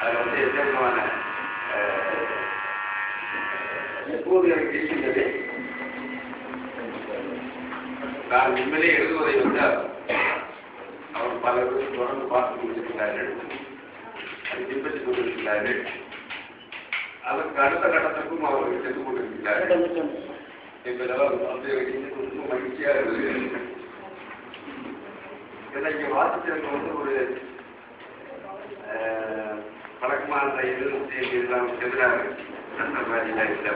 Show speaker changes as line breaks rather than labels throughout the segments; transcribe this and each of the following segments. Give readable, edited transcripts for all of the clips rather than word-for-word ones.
அதில் வந்து எந்த விதமான எப்போது எனக்கு இருக்கின்றது நான் உண்மையிலே எழுதுவதை வந்து அவர் பல பேர் தொடர்ந்து பார்த்துக் கொண்டிருக்கிறார்கள், அதை பின்பற்றிக் கொண்டிருக்கிறார்கள். அதற்கு அடுத்த கட்டத்திற்கும் அவர்கள் சென்று கொண்டிருக்கிறார்கள் என்பதெல்லாம் வந்து ரொம்ப மகிழ்ச்சியாக இருக்குது. இங்கே வாசித்திருக்க வந்து ஒரு பழக்கமான எதிர்லாம் எதிராக மாதிரிலாம் இல்லை.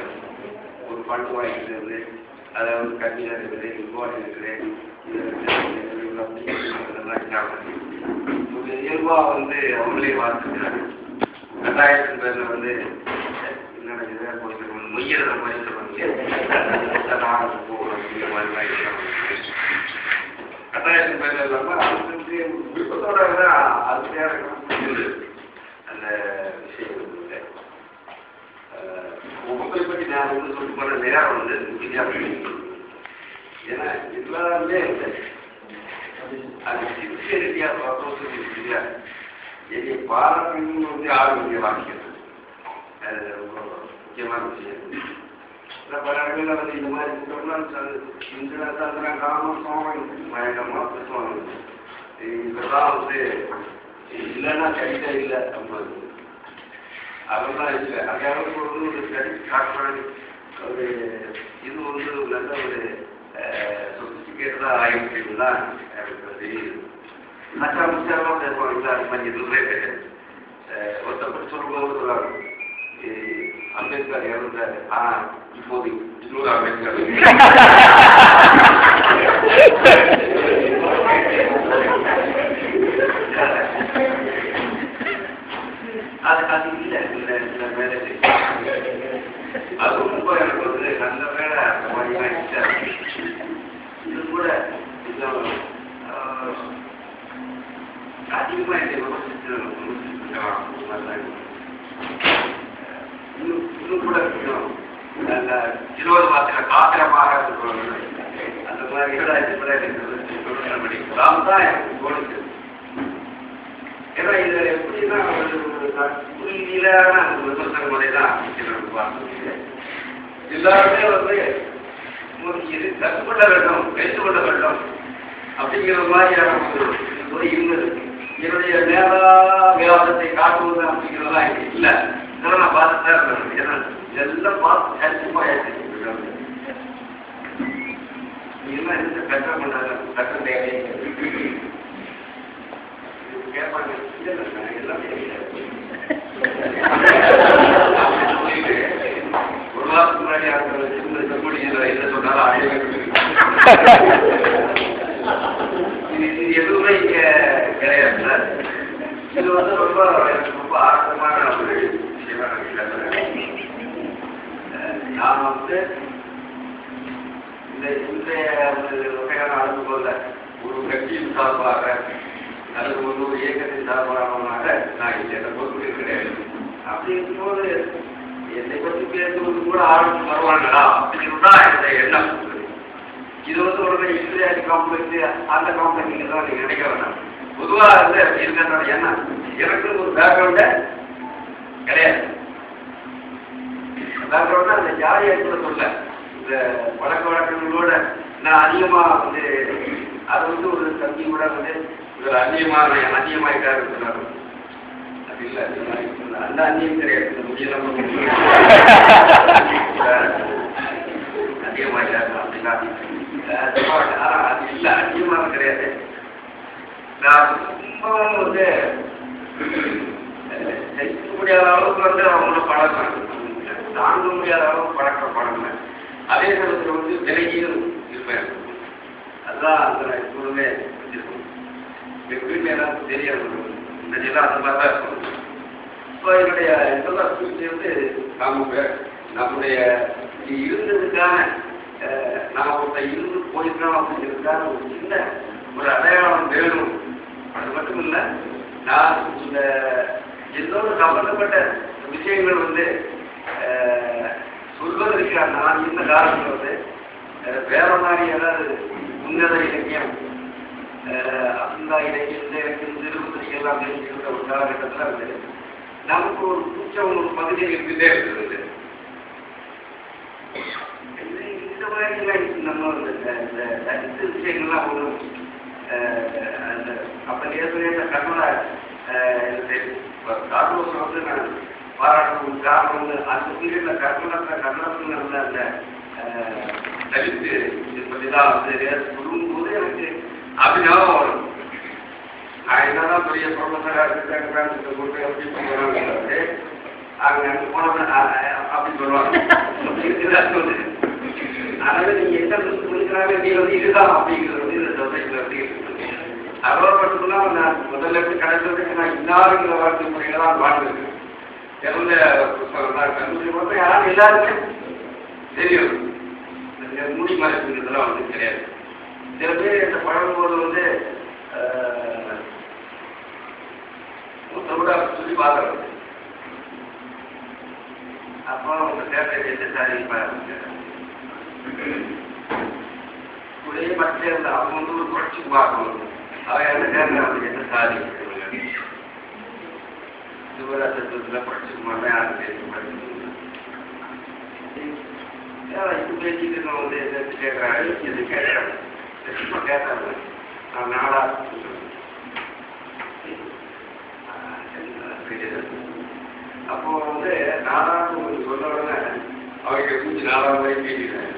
ஒரு பாட்டு வாங்கிக்கிறது, அதை வந்து கம்மியாக இருக்குது, இவ்வாறு இருக்கிறேன், ஒரு இயல்பாக வந்து அவங்களே வாசிக்கிறாங்க. கட்டாயத்தின் பேரில் வந்து மொய்யறத மாதிரி சொல்லுவாங்க, கட்டாயத்தின் பேரில் இல்லாமல் அவங்களுக்கு விருப்பத்தோட அதுக்காக அந்த விஷயம் இல்லை. ஒவ்வொருத்தரை பற்றி நான் வந்து சொல்லி போன நேரம் வந்து ஏன்னா எல்லாருமே அது சின்சியரிட்டியாக பார்க்கணும். என்னை பாராட்டணும் வந்து ஆரோக்கிய வாக்கியம் அது ரொம்ப முக்கியமான விஷயம். பல இடங்களில் வந்து இந்த மாதிரி இந்த காமம் சோகம் மயக்கமாக பேசுவாங்க. இதெல்லாம் வந்து இல்லைன்னா கடிதம் இல்லை அப்படின்னு அதெல்லாம் இல்லை. அந்த அளவுக்கு வந்து ஒரு கடி காட்டுறாங்க. ஒரு இது வந்து நல்ல ஒரு சொபிஸ்டிகேட்டடாக ஆகிடுச்சுன்னா எனக்கு தெரியுது. அச்சாமிச்சாரம் பேசுவாங்க. அது மாதிரி எதுவுமே கிடையாது. ஒருத்தர் சொல்லும்போது சொல்லுவாங்க, அம்பேத்கர் இறந்தாரு, இப்போது இன்னொரு அம்பேத்கர் அது இல்லை வேலை அது ரொம்ப எனக்கு வந்து நல்ல வேலை அந்த மாதிரிலாம் இல்லை. இது கூட அதிகமாக என்னை விமர்சித்து இன்னும் கூட அந்த 20 மாதத்தில் காத்திரமாக அந்த மாதிரி கூட தான் எனக்கு தோணுச்சு. ஏன்னா இது எப்படின்னா புரியிலான அந்த விமர்சன முறை தான் பார்த்து எல்லாருமே வந்து இது கற்றுக்கொள்ள வேண்டும், பேசிக் கொள்ள வேண்டும் அப்படிங்கிற மாதிரியான ஒரு இருந்தது. என்னுடைய விவாதத்தை காட்டுவது அப்படிங்கிறதெல்லாம் எனக்கு இல்லை. இதெல்லாம் நான் பார்த்து தான் இருக்கேன். ஏன்னா இதெல்லாம் பார்த்து சர்ச்சமாயாச்சு. இதெல்லாம் எந்த கஷ்டம் பண்ணாங்க, கஷ்டம் தேவை கேட்பாங்க. எல்லாமே ஒரு வாரத்துக்கு முன்னாடி என்ன சொன்னாலும் இது எதுவுமே இங்க கிடையாது சார். இது வந்து ரொம்ப ரொம்ப ஆர்வமான ஒரு விஷயமா நான் நான் வந்து இந்த வகையான அனுபவத்தில் ஒரு கட்சியின் சார்பாக அல்லது ஒரு இயக்கத்தின் சார்பாக நான் இந்த பொறுப்பு கிடையாது. அப்படி இருக்கும்போது என்னை பற்றி பேசுவது கூட ஆளுக்கு வருவாங்களா அப்படிங்கிறது தான் என்னுடைய எண்ணம். இது வந்து உடனே இஸ்ரேல் காம்ப்ளெக்ஸ் அந்த காம்ப்ளெக்ஸ் தான் நீங்கள் நினைக்க வேண்டாம். பொதுவாக வந்து இருக்கிறதோட எண்ணம் எனக்கு ஒரு பேக்ரவுண்டே கிடையாது. பேக்ரவுண்டா அந்த ஜாலியாக கூட சொல்ல இந்த பழக்க வழக்கங்களோட நான் அதிகமாக வந்து அது வந்து ஒரு தம்பி கூட வந்து இவர் அதிகமாயிட்டாரு சொன்னாரு. அது இல்லை, அந்த அந்நியம் கிடையாது. முடியலாம் அதிகமாயிட்டாரு அப்படின்னா ஆனால் அது இல்லை, அதிகமாக கிடையாது. நான் ரொம்பவும் வந்து ஜெயிக்க முடியாத அளவுக்கு வந்து அவங்களோட பழக்கம், தாங்க முடியாத அளவுக்கு பழக்கம். அதே நேரத்தில் வந்து விலகியும் இருப்பேன். அதுதான் அந்த எப்பொழுதுமே இருக்கும். எங்கள் வீட்டில் எல்லாருக்கும் தெரியாது. இந்த நிலம் அந்த மாதிரி தான் இருக்கும். இப்போ என்னுடைய இதெல்லாம் சூழ்ச்சி வந்து நம்முடைய இருந்ததுக்கான நாம் ஒருத்த இருந்து போயிருக்கோம் அப்படிங்கிறதுக்கான ஒரு சின்ன ஒரு அடையாளம் வேணும். அது மட்டும் இல்லை, நான் இந்த எல்லோரும் சம்பந்தப்பட்ட விஷயங்கள் வந்து சொல்வதற்கு நான் இந்த காலத்தில் வந்து வேற மாதிரி ஏதாவது உன்னத இலக்கியம் அந்த இலக்கியம் இந்த இலக்கியம் நிறுவனத்துக்கு எல்லாம் தெரிஞ்சுக்கிற ஒரு காலகட்டத்தில் வந்து நமக்கு ஒரு கூச்சம் ஒரு பகுதியில் இருந்துட்டே இருக்குது. இந்த மாதிரி நம்ம இந்த தனித்து விஷயங்கள்லாம் ஒன்றும் அந்த அப்போ ஏற்கனவே கர்மலா கார்லோஸ் வந்து நான் பாராட்டணும் காரணம் வந்து அந்த பீரியடில் கர்மலத்தில் இருந்த அந்த தலித்து இது பற்றி தான் வந்து சொல்லும்போது எனக்கு அபிநவம் வரும். நான் என்னதான் பெரிய ப்ரொஃபஸராக இருக்கிறேன் கொண்டு எப்படி பண்ணுறாங்க அங்கே அங்கே போனோம்னா அப்படி சொல்லுவாங்க. அதனால நீங்க என்ன சொல்லிக்கிறாங்க நீ வந்து இதுதான் அப்படிங்கிறது வந்து இந்த சொசைட்டியில் வந்து இருக்குது. அதோட மட்டும்தான் நான் முதல்ல இருந்து கடைசி நான் இன்னாருங்கிற வாழ்க்கை முறையில தான் வாழ்ந்துருக்கேன். இறந்த புத்தகம் தான் கல்லூரி மட்டும் யாரும் எல்லாருமே தெரியும். இந்த மூடி மறைப்புங்கிறதுலாம் வந்து கிடையாது. சில பேர் இந்த பழகும்போது வந்து கூட சொல்லி பார்க்கறது. அப்போ அவங்க தேர்தல் எந்த சாரி ஒரே பட்டே இருந்தா அவங்க வந்து ஒரு புரட்சி பார்க்கணும். அவன் அந்த நேரத்தில் வந்து என்ன சாதி சிவராஜத்துல புரட்சிக்குமார் தான் யாரும் தெரியும். இது பேசிட்டு நான் வந்து எதிர்த்து கேட்கறாரு எது கேட்கறாங்க சும்மா கேட்கறாங்க நான் நாடா அப்போ வந்து நாடான்னு சொன்ன உடனே அவருக்கு கொஞ்சம் நாலாம் வரை கேட்கிறேன்.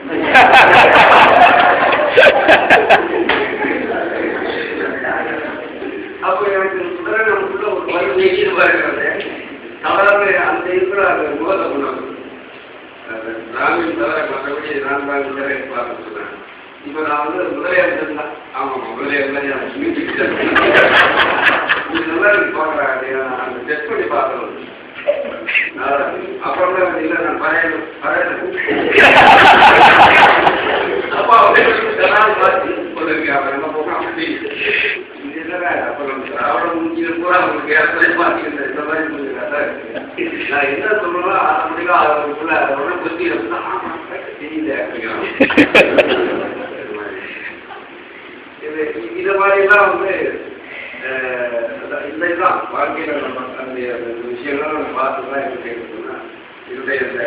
அப்போ எனக்கு முதல்ல நமக்குள்ள ஒரு பயிர் ஈடுபாடுகிறது தவறாக அந்த இருக்கிற அந்த முகத்தை கொண்டாங்க ராமின் தவிர மற்றபடி நான் தான் முதலே பார்க்க சொன்னேன். இப்போ நான் வந்து முதலையாக இருந்தான். ஆமாம் முதலையாக இருந்தால் நல்லா எனக்கு பார்க்குறாங்க அந்த டெஸ்ட் பண்ணி பார்க்கணும். அப்புறம் இல்லை நான் பழைய அப்பா பார்த்து சொல்லிருக்கேன். அப்புறம் என்ன போக அப்படி அப்புறம் திராவிட முடிஞ்சது கூட அவங்களுக்கு ஏற்கனவே பார்த்துக்கிட்ட இந்த மாதிரி முடிஞ்சுக்காதான் நான் என்ன சொல்லணும் ஆட்டோமேட்டிக்கா அவங்களுக்குள்ள அதோட புத்தி தெரியல அப்படிங்கிறாங்க. இது மாதிரிலாம் வந்து இதுதான் வாழ்க்கையில் நம்ம அந்த விஷயங்கள்லாம் நம்ம பார்த்து தான் என்ன கேட்கணும்னா என்னுடைய இந்த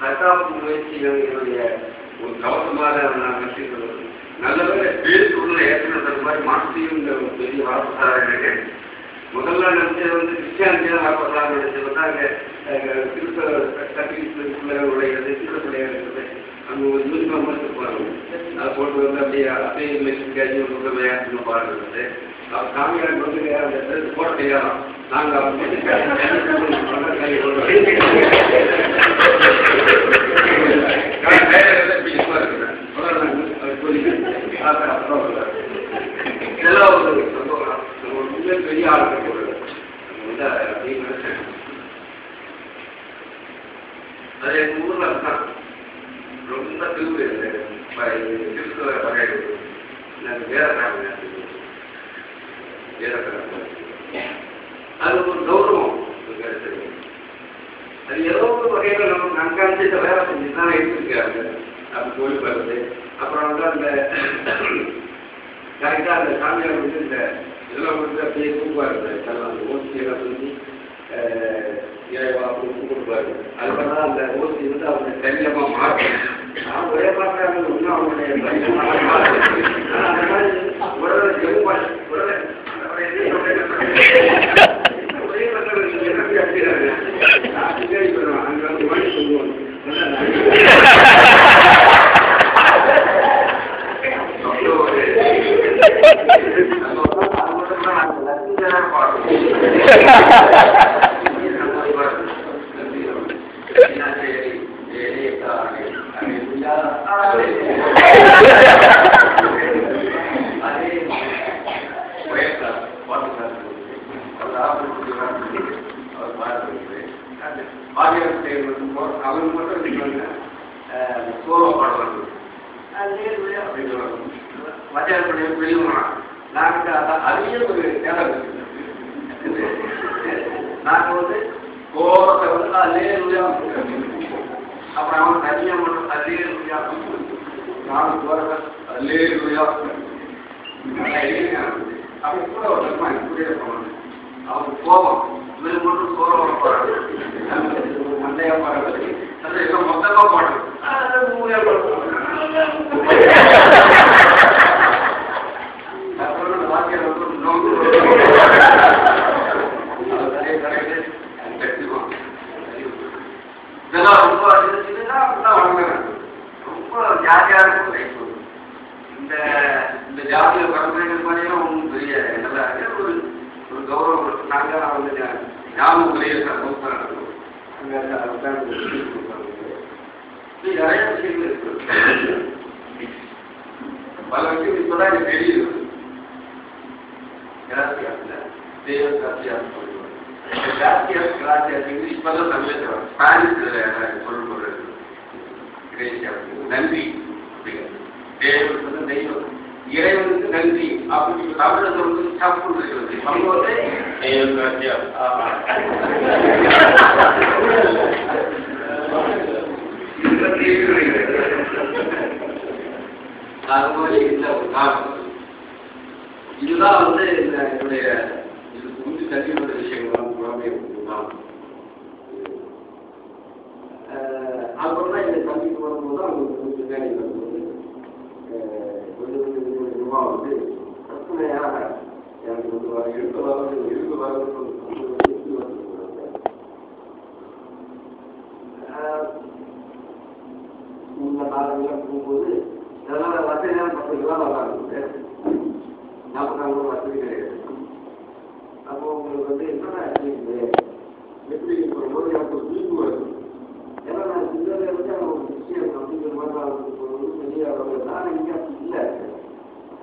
தற்காப்பு முயற்சிகள் என்னுடைய ஒரு கவசமாக நான் கற்றுக்கிறது நல்லவே பேருக்குள்ள ஏற்கனவே மாதிரி மாற்றியும் இந்த பெரிய வரப்பட்டாக எனக்கு முதல்ல நினைச்சது வந்து கிறிஸ்டியானிட்டி தான் வரப்பட்டாங்க நினைச்சது அங்கே திருத்த பிள்ளைகளுடைய திருப்பிள்ளையாக இருக்குது. அங்கே ஒரு யூனிஃபார்ம் மட்டும் போகிறாங்க அதை போட்டு வந்து அப்படியே மெஷின் கொடுத்த விளையாட்டுன்னு பாடுறது அவர் சாமியார் வந்து அந்த போட தெரியாதான் நாங்கள் அவங்க இதெல்லாம் ஒரு சந்தோஷம் ஒரு பெரிய ஆளுக்கு வந்து அப்படின்னு நினைச்சேன். அது எங்கள் ஊரில் அதுதான் ரொம்ப கிறிஸ்துவ வகைகள் வேதக்காரங்க அது ஒரு கௌரவம் கிடைச்சது. அது ஏதோ ஒரு வகையில் நம்ம கண்காணிச்சு வேலை செஞ்சு தான் எடுத்துருக்காங்க. அப்படி கோயில் வருது அப்புறம் வந்து அந்த கரெக்டாக அந்த சாமியார் வந்து இந்த இதெல்லாம் வந்து அப்படியே தூக்குவார் அந்த ஓசியெல்லாம் செஞ்சு கொடுப்பாரு. அதுக்கப்புறம் தான் அந்த ஓசி வந்து அவங்க தைரியமாக மாறும். நான் ஒரே பார்க்குறாங்க இன்னும் அவங்களுடைய அந்த மாதிரி உடலை ஜெவ் உடலை ஒரே மக்கள் எப்படி அப்படிறாங்க நான் கேள்வி பண்ணுவேன் அங்கே வந்து மணி சொல்லுவோம் அவங்க மட்டும் சோழ பாடுவாங்க மத்தியான வெளியுமா நாங்கள் அதுவே ஒரு நேரம் நாங்கள் வந்து கோபத்தை வந்து அதே அப்புறம் அவன் தனியாக மட்டும் அதே நானும் போகிறத அதே அப்படி கூட ஒரு தர்மா இப்படியே போகணும் அவனுக்கு கோபம் இவரு மட்டும் சோற போறாங்க சண்டையா பாடுறது சண்டை எல்லாம் மொத்தமா பாடுறது வாக்கியம் இதெல்லாம் ரொம்ப அப்படிதான் வளர்க்குறேன் ரொம்ப ஜாலியா இருக்கும் இந்த ஜாதியில பரம்பரைகள் மாதிரியும் ஒன்றும் பெரிய நல்லா இருக்கு ஒரு கௌரவம் நாங்கள் அவங்க ஞாபகம் பெரிய நடக்கும் நிறைய விஷயங்கள் இருக்கு பல விஷயம் இப்பதான் எனக்கு தெரியுது தெய்வ காட்சியாக இப்பதான் தமிழ் ஸ்பானிஷ் பொருள் போடுறது நன்றி அப்படிங்கிறது தெய்வம் இறைவனுக்கு நன்றி அப்படின்னு தமிழை வந்து தப்பு இருக்கிறது சம்பவத்தை தெய்வ காட்சியா அது மாதிரி இந்த ஒரு காலம் இதுதான் வந்து என்னுடைய இது புரிஞ்சு தள்ளியுள்ள விஷயங்கள் அப்புறம் தான் இந்த கல்விக்கு வரும்போது தான் அவங்களுக்கு கொஞ்சம் வேலை வரும்போது கொஞ்சம் வந்து பிரச்சனையாக எனக்கு வந்து எடுத்து வரது இந்த காலங்களில் போகும்போது இதெல்லாம் வசதியான பசங்கள்லாம் வராங்க நமக்கு அங்கே வசதி கிடையாது அப்போ உங்களுக்கு வந்து என்னென்ன எப்படி போகும்போது எனக்கு ஒரு விழிப்பு வருது ஏன்னா நான் சிந்தனை வந்து அவங்க விஷயம் அப்படிங்கிற மாதிரி பெரிய நான் இங்கே இல்லை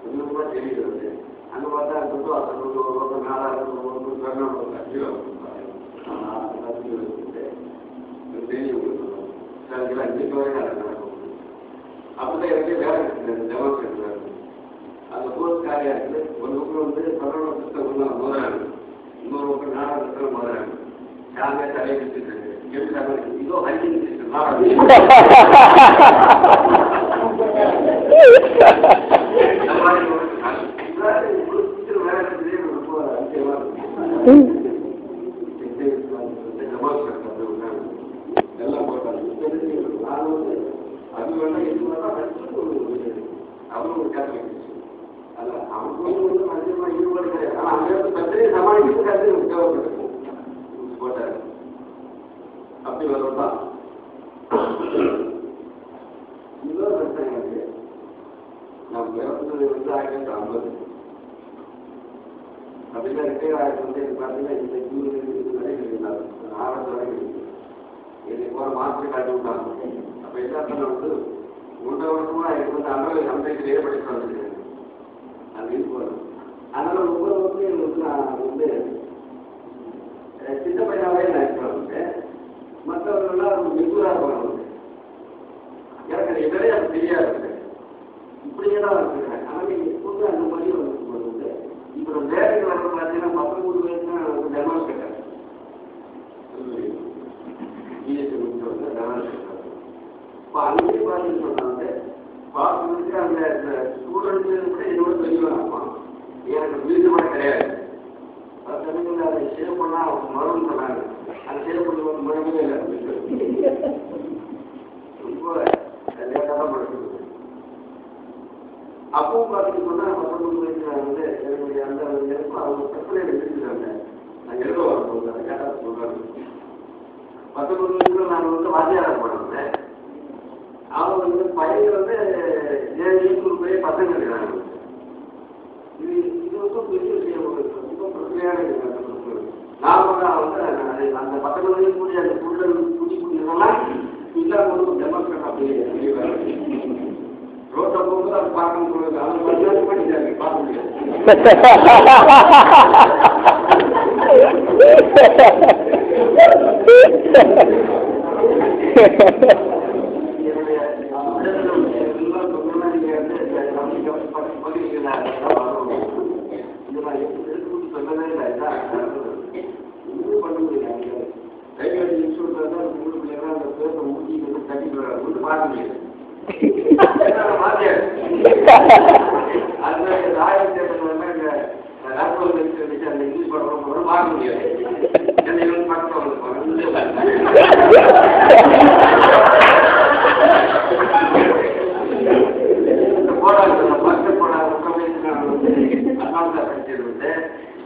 கொஞ்சமாக தெரிகிறது அங்கே பார்த்தா அது ஒரு நாலாயிரம் தெரியும் இன்னைக்கு வரைக்கும் அது நடக்கும் அப்படிதான் எனக்கு வேலை கிடையாது ஜவாப் கிடையாது அந்த போஸ்ட் காரியாருக்கு ஒரு பக்கம் வந்து பரவாயில்ல புத்தகம் முதலாளி இன்னொரு பக்கம் நாடகத்தில் முதலாளி யாருமே தலையை வச்சுருக்காங்க இதோ ஹைஜீன் வேலை ரொம்ப அதிகமாக எல்லாம் போட்டாங்க அது வேணா எது வேணா அவரும் ஒரு கேட்டு அல்ல அவங்க வந்து அதிகமாக ஈடுபாடு கிடையாது ஆனால் அங்கே பிரச்சனையை சமாளிக்கிறது கருத்து தேவைப்படுது போட்டாரு அப்படி வரதான் இன்னொரு பிரச்சனை இருக்கு நான் பிறந்தது வந்து 1950 அப்படின்னா ரிட்டையர் ஆகிட்டு வந்து எனக்கு பார்த்தீங்கன்னா இந்த ஜூன் வரைக்கும் இருந்தாங்க ஆரம்பத்து வரைக்கும் இருக்கு எனக்கு ஒரு மாஸ்டர் காட்டி விட்டாங்க அப்போ என்ன பண்ண வந்து 1.5 வருஷமா எனக்கு வந்து அமெரிக்கிலேயே படிச்சு வந்துருக்கேன் அது போகிறேன் அதனால 30 வருஷம் எனக்கு நான் வந்து சின்ன பையனாவே நான் இருக்கிறேன் மற்றவர்கள்லாம் மெச்சூராக போனவங்க எனக்கு எதிரே அது தெரியாது இப்படியே தான் வச்சுருக்கேன் ஆனால் நீங்கள் எப்போது அந்த மாதிரி வந்து இப்போ வேலைக்கு வர பார்த்தீங்கன்னா 19 வயசுனா டெமாஸ் கேட்டாங்க பிஎஸ்சி முடிச்சு வந்து டெமாஸ் கேட்டாங்க இப்போ அங்கேயும் பார்த்துன்னு சொன்னாங்க பார்த்துட்டு அந்த ஸ்டூடெண்ட்ஸு கூட என்னோட பெரியவன் இருப்பான் எனக்கு வீடு கூட கிடையாது அது சமயத்தில் அதை சேவ் பண்ணால் மருந்து சொன்னாங்க அந்த சேவ் பண்ணி ஒரு முழங்கவே இல்லை ரொம்ப லேட்டாக தான் படிச்சுருது அப்பவும் பார்த்துட்டு சொன்னால் 19 வயசுல வந்து என்னுடைய அந்த எனக்கும் அவங்க பிரச்சனை எடுத்துக்கிறாங்க நான் எழுத வரும்போது அதை கேட்டால் சொல்கிறாங்க 19 வயசுல நான் வந்து வாத்தியாரம் போனேன் அவங்க வந்து பையன் வந்து 7 போய் பசங்க இருக்கிறாங்க இது வந்து பெரிய விஷயம் ரொம்ப பிரச்சனையான நார்மலாக வந்து அந்த 19 வயசு கூடிய அந்த புள்ளல் குடி குடிக்கலாம் இல்லாமல் வந்து டெமோக்ராட் அப்படியே ரோட்டை போகும்போது அது பார்க்க முடியாது அவங்க பஞ்சாயத்து பண்ணிட்டாங்க பார்க்க முடியாது ராஜ்பவன் இருந்துச்சு அந்த இங்கிலீஷ் படம் போகிறோம் பார்க்க முடியாது. என்னை வந்து பக்கத்தில் வந்து போகிறேன் போடாது பக்கத்தில் போடாத நான் வந்து அண்ணாமலை படிச்சது வந்து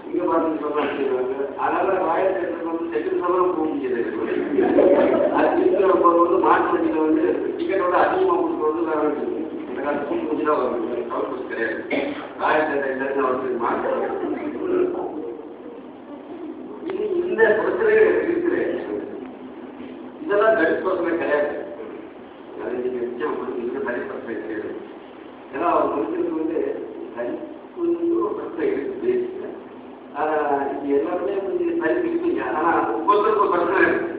இங்கே பார்த்து சொல்லுவாங்க. அதனால ராயத்தில் வந்து செகண்ட் சவரம் போக முடியாது. அது இருக்கிற வந்து மாட்டு வண்டியில் வந்து டிக்கெட்டோட அதிகமாக கொடுக்குறது வந்து இந்த காலத்து பூ தான் வரும். கவர்மெண்ட் கிடையாது. ராயத்தில் வந்து மாட்டு இந்த பிரச்சனையே இருக்குது. இதெல்லாம் தலித் பிரச்சனை கிடையாது. அது நீங்க நிச்சயம் இந்த தலித் பிரச்சனை கிடையாது. ஏன்னா அவர் மனுஷனுக்கு வந்து தலித்து ஒரு பிரச்சனை இருக்குது. இது எல்லாருமே கொஞ்சம் தலித்து இருக்கீங்க. ஆனா ஒவ்வொருத்தருக்கு ஒரு பிரச்சனை இருக்கு.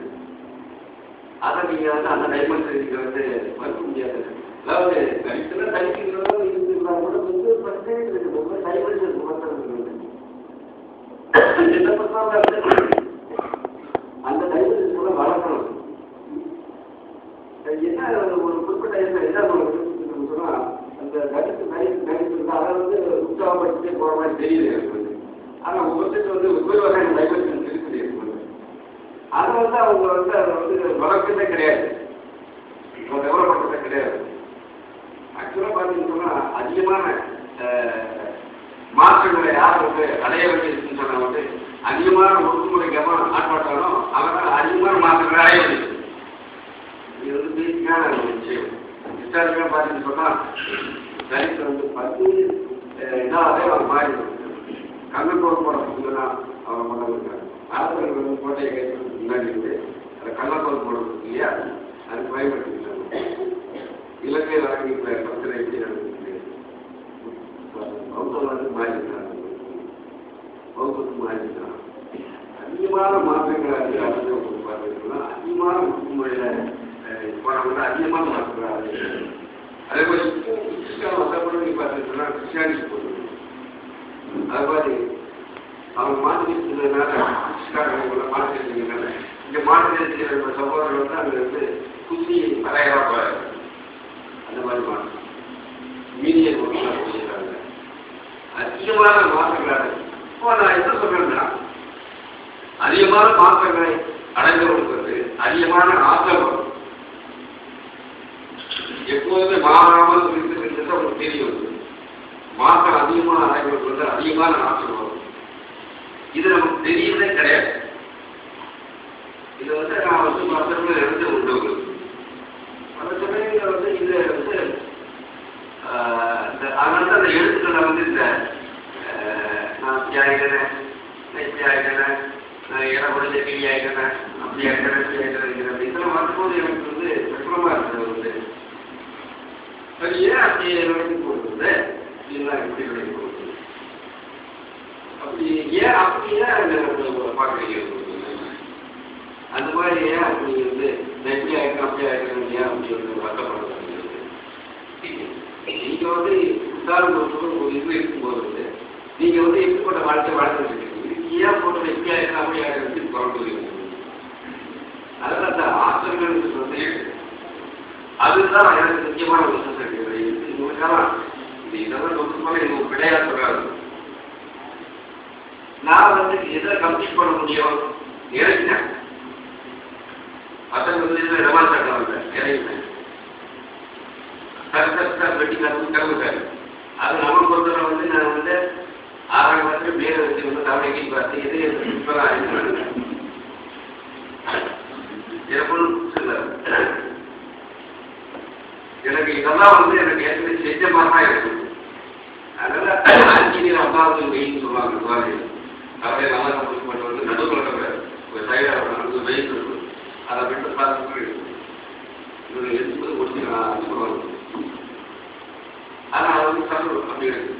அதை நீங்க வந்து அந்த டைமெண்ட் நீங்க வந்து மறுக்க முடியாது. அதாவது தலித்துல தலித்துங்கிறத இருந்தா கூட வந்து பிரச்சனை இருக்குது. ரொம்ப டைமெண்ட் இருக்கு. என்ன பிரச்சனை அந்த டைமெண்ட் கூட வளர்க்கணும். என்ன ஒரு குறிப்பிட்ட என்ன சொன்னா அந்த கருத்து டைமெண்ட் இருந்தா அதை வந்து உற்சாகப்படுத்திட்டே போற மாதிரி தெரியுது எனக்கு வந்து. ஆனா ஒவ்வொருத்தருக்கு வந்து ஒவ்வொரு வகையான டைமெண்ட் இருக்குது எனக்கு வந்து. அதை வந்து அவங்க வந்து அதை வந்து வளர்க்கறதே கிடையாது. டெவலப் பண்றதே கிடையாது. ஆக்சுவலா பாத்தீங்கன்னு சொன்னா அதிகமான மாற்றங்களை யார் வந்து அடைய வேண்டியிருக்குன்னு சொன்னா வந்து அதிகமான ஒழுங்குமுறைக்காம ஆட்பாட்டாலும் அவனால் அதிகமான மாற்றங்களை அடைய வேண்டியது. இது வந்து பேசிக்கான ஒரு விஷயம். ஹிஸ்டாரிக்கலாக பார்த்தீங்கன்னு சொன்னால் தலித்து வந்து 10 இதாகவே அவர் மாறி கண்ணத்தோடு போட புதுனா அவர் கொண்டு இருக்காங்க. அரசர்கள் வந்து கோட்டையை கைப்பற்றி முன்னாடி இருந்து அதை கண்ணத்தோடு போடுறது இல்லையா, அதுக்கு பயன்படுத்திக்கிறாங்க. இலங்கை வழங்கிற பிரச்சனை எப்படி நடந்துச்சு, பௌத்தம் வந்து மாறிக்கிறாங்க, பௌத்தத்துக்கு மாறிக்கிறாங்க. அதிகமான மாற்றங்கள் அதிகாரத்தை உங்களுக்கு பார்த்தீங்கன்னா அதிகமான முறையில் போனவங்க அதிகமான மாற்றங்கள். அதே மாதிரி கிறிஸ்டியான் வந்தப்பட நீ பார்த்தீங்கன்னா கிறிஸ்டியானிட்டி போடுறது. அது மாதிரி அவங்க மாற்றிக்கிறதுனால கிறிஸ்டான மாற்றிக்கிறதுனால இங்கே மாற்றிக்கிற சகோதரர்கள் வந்து அங்கே வந்து குசி பறையரா போறாரு. அந்த மாதிரி மாற்றம் மீடிய செய்யறாங்க. அதிகமான மாற்றங்கள். இப்போ நான் என்ன சொல்றேன்னா அதிகமான மாற்றங்களை அடைந்தவர்களுக்கு அதிகமான ஆற்றல் வரும். எப்போதுமே மாறாமல் இருக்கிறது அவங்களுக்கு தெரியும். மாற்றம் அதிகமான அடைவதற்கு வந்து அதிகமான ஆற்றல் வரும். இது நமக்கு தெரியவே கிடையாது. இது வந்து நான் வந்து மற்றவர்கள் எடுத்து உண்டு. அந்த சமயங்களில் வந்து இது வந்து அதனால அந்த எழுத்துக்களை வந்து இந்த நான் அப்படி ஆகிட்டேன், இப்படி ஆகிட்டேன், நான் இடம் கொடுத்த கிளி ஆகிட்டேன், அப்படி ஆகிட்டேன், இப்படி ஆகிட்டேன், இதெல்லாம் வரும்போது எனக்கு வந்து பிரபலமாக இருக்கிறது வந்து அது ஏன் அப்படி நடத்தி போடுறது, இதெல்லாம் எப்படி நடத்தி போடுறது, அப்படி ஏன் அப்படியே பார்க்குறீங்க. அந்த மாதிரி ஏன் அப்படி வந்து எப்படி ஆகிட்டேன் அப்படி ஆகிட்டேன் ஏன் அப்படி வந்து வருத்தப்படுறது. நீங்க வந்து உதாரணம் ஒரு இது இருக்கும்போது வந்து நீங்க வந்து எப்படிப்பட்ட வாழ்க்கை வாழ்ந்துட்டு இருக்கீங்க, ஏன் போட்டு எப்படி ஆகிட்டேன் அப்படி ஆகிட்டு குழம்புறீங்க. அதனால அந்த ஆசிரியர்கள் வந்து அதுதான் எனக்கு முக்கியமான ஒரு விஷயம் இருக்குது. உங்களுக்கெல்லாம் இதெல்லாம் தொகுப்பு போல எனக்கு ஒரு விடையா சொல்றாரு. நான் வந்து எதை கம்ப்ளீட் பண்ண முடியும் இறங்கினேன். அத்தனை வந்து ரமான் சட்டம் வந்து இறங்கினேன். வெட்டி கிளம்புட்டாரு. அது நம்ம பொறுத்தவரை வந்து நான் வந்து 6ஆம் கிளாஸ்ல மேல வச்சு வந்து தமிழை பார்த்து இது இப்பதான் அறிஞர் எனக்கு இதெல்லாம் வந்து எனக்கு ஏற்கனவே செஞ்ச மாதிரி தான் இருக்கும். அதனால ஆஞ்சநேயர் அம்மாவது வெயின்னு சொல்லுவாங்க. அவரே நல்லா கம்ப்ளீட் பண்ணி வந்து நடுவில் ஒரு சைடாக வெயிட் இருக்கும். அதை விட்டு பார்த்து இவங்க எடுத்தும்போது முடிச்சு நான் சொல்லுவாங்க. ஆனால் அது வந்து தமிழ் அப்படி இருக்கு.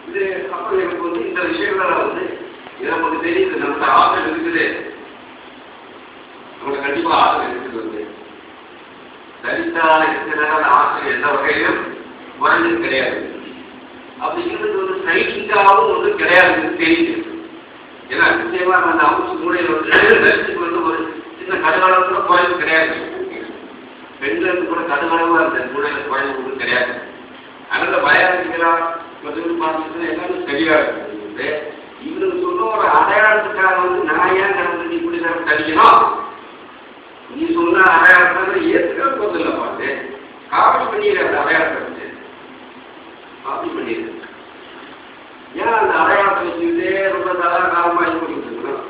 இது அப்புறம் எனக்கு வந்து இந்த விஷயங்களால வந்து இதை நமக்கு தெரியுது. நமக்கு ஆசை இருக்குது, நமக்கு கண்டிப்பா ஆசை இருக்குது. வந்து தலித்தால இருக்கிறதால ஆசை எந்த வகையிலும் குறைஞ்சது கிடையாது. அப்படி இருக்கிறது வந்து சைக்கிங்காகவும் ஒன்றும் கிடையாதுன்னு தெரியுது. ஏன்னா நிச்சயமா அந்த அவுச்சு மூலையில் வந்து தலித்துக்கு வந்து ஒரு சின்ன கடுகளவு கூட குறைவு கிடையாது. பெண்களுக்கு கூட கடுகளவா அந்த மூலையில குறைவு ஒன்றும் கிடையாது. அதனால பயாலஜிக்கலா பார்த்துட்டு எல்லாமே சரியா இருக்குது. இவருக்கு சொல்ல ஒரு அடையாளத்துக்காக வந்து நான் ஏன் நடந்து நீ இப்படி தான் கழிக்கணும், நீ சொன்ன அடையாளத்தை ஏற்றுக்கிற போதில்லை பார்த்து காப்பி பண்ணிடுற அந்த அடையாளத்தை வச்சு காப்பி பண்ணிடு. ஏன் அந்த அடையாளத்தை வச்சுக்கிட்டே ரொம்ப காலமாக இது பண்ணிட்டு இருக்கணும்.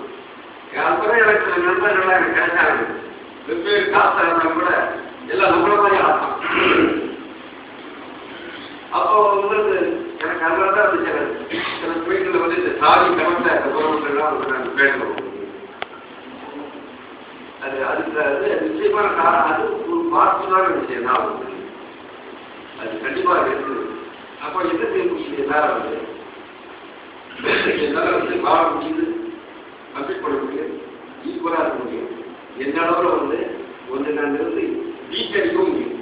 அப்புறம் எனக்கு சில நண்பர்கள்லாம் எனக்கு கிடைச்சாங்க, வெவ்வேறு காசா இருந்தா கூட எல்லாம் நம்மள மாதிரி ஆகும். அப்போ உங்களுக்கு எனக்கு அதனால தான் இருந்துச்சு. சில கோயில்களில் வந்து இந்த சாதி கலந்த உறவுகள்லாம் வந்து நாங்கள் பேசணும். அதுக்கு நிச்சயமான காரணம் அது ஒரு பார்த்துதான் விஷயம் தான் அது கண்டிப்பாக இருக்குது. அப்போ என்ன செய்ய முடியுது, என்னால் வந்து என்னால் வந்து வாழ முடியுது, கம்ப்ளீட் பண்ண முடியும், ஈக்குவலாக இருக்க முடியும். எந்த அளவில் வந்து ஒன்று நான் வந்து வீக் அடிக்க முடியும்.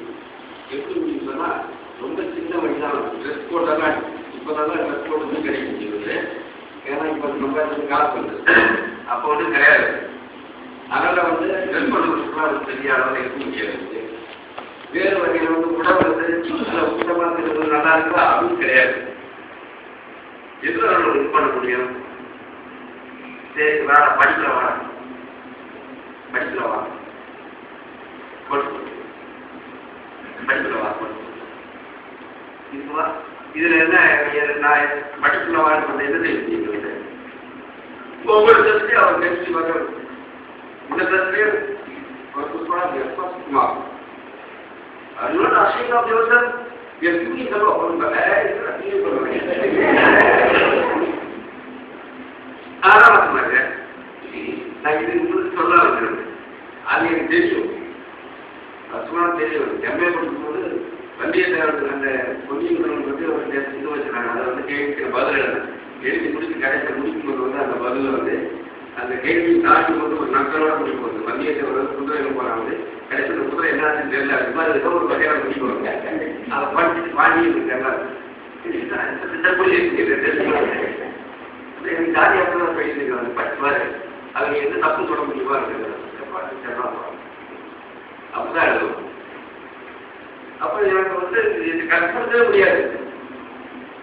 எப்படி முடியும் சொன்னால் ரொம்ப சின்ன வழி தான். ட்ரெஸ் போட்டாலும் இப்போ தான் ட்ரெஸ் போட்டு வீக் அடிக்க முடியுது. ஏன்னா இப்போ நம்ம காசு வந்து அப்போ வந்து கிடையாது. அதனால் வந்து ட்ரெஸ் பண்ணுறதுக்குலாம் அது பெரிய அளவில் இருக்க முடியாது. வேறு வகையில் வந்து உடம்பு வந்து சுத்தமாக இருக்கிறது நல்லா இருக்கா அதுவும் கிடையாது. எதில் நம்ம இது பண்ண முடியும்? சரி வேற படிக்கிறவா படிக்கிறவா இதுவா இதுல என்ன நான் படிக்கிறவான்னு வந்து என்ன தெரியுது? ஒவ்வொரு ட்ரெஸ்லையும் அவர் தெரிஞ்சு பார்க்க இந்த ட்ரெஸ்லையும் ஒரு புஷ்பமா I'm not asking of yourself. We are giving the law. ஆரம்பமாக நான் இது உங்களுக்கு சொல்ல வைக்கிறேன். அது எனக்கு தெரியும், சும்மா தெரியும். எம்ஏ படிக்கும்போது வந்தியத்தேவன் அந்த பொன்னியின் பற்றி ஒரு இது வச்சுருக்காங்க. அதை வந்து கேட்கிற பதில் எழுதி முடிச்சு கடைசி முடிக்கும்போது வந்து அந்த பதில் வந்து அந்த கேள்வியை தாண்டி போது ஒரு நக்கலோட முடிக்க போகுது. வந்தியத்தேவன் குதிரையில் போகிறாங்க. கடைசியில் குதிரை என்னாச்சுன்னு தெரியல. அது மாதிரி ஏதோ ஒரு வகையான முடிக்கணும். அதை படிச்சுட்டு வாங்கியிருக்காங்க. எனக்கு ஜாலியாக தான் போயிருக்காங்க. படிச்சுவாரு அவங்க எந்த தப்பு சொல்ல முடியுமா இருக்குது அப்படிதான் எழுதும். அப்போ எனக்கு வந்து இது கஷ்டப்படுத்தவே முடியாது.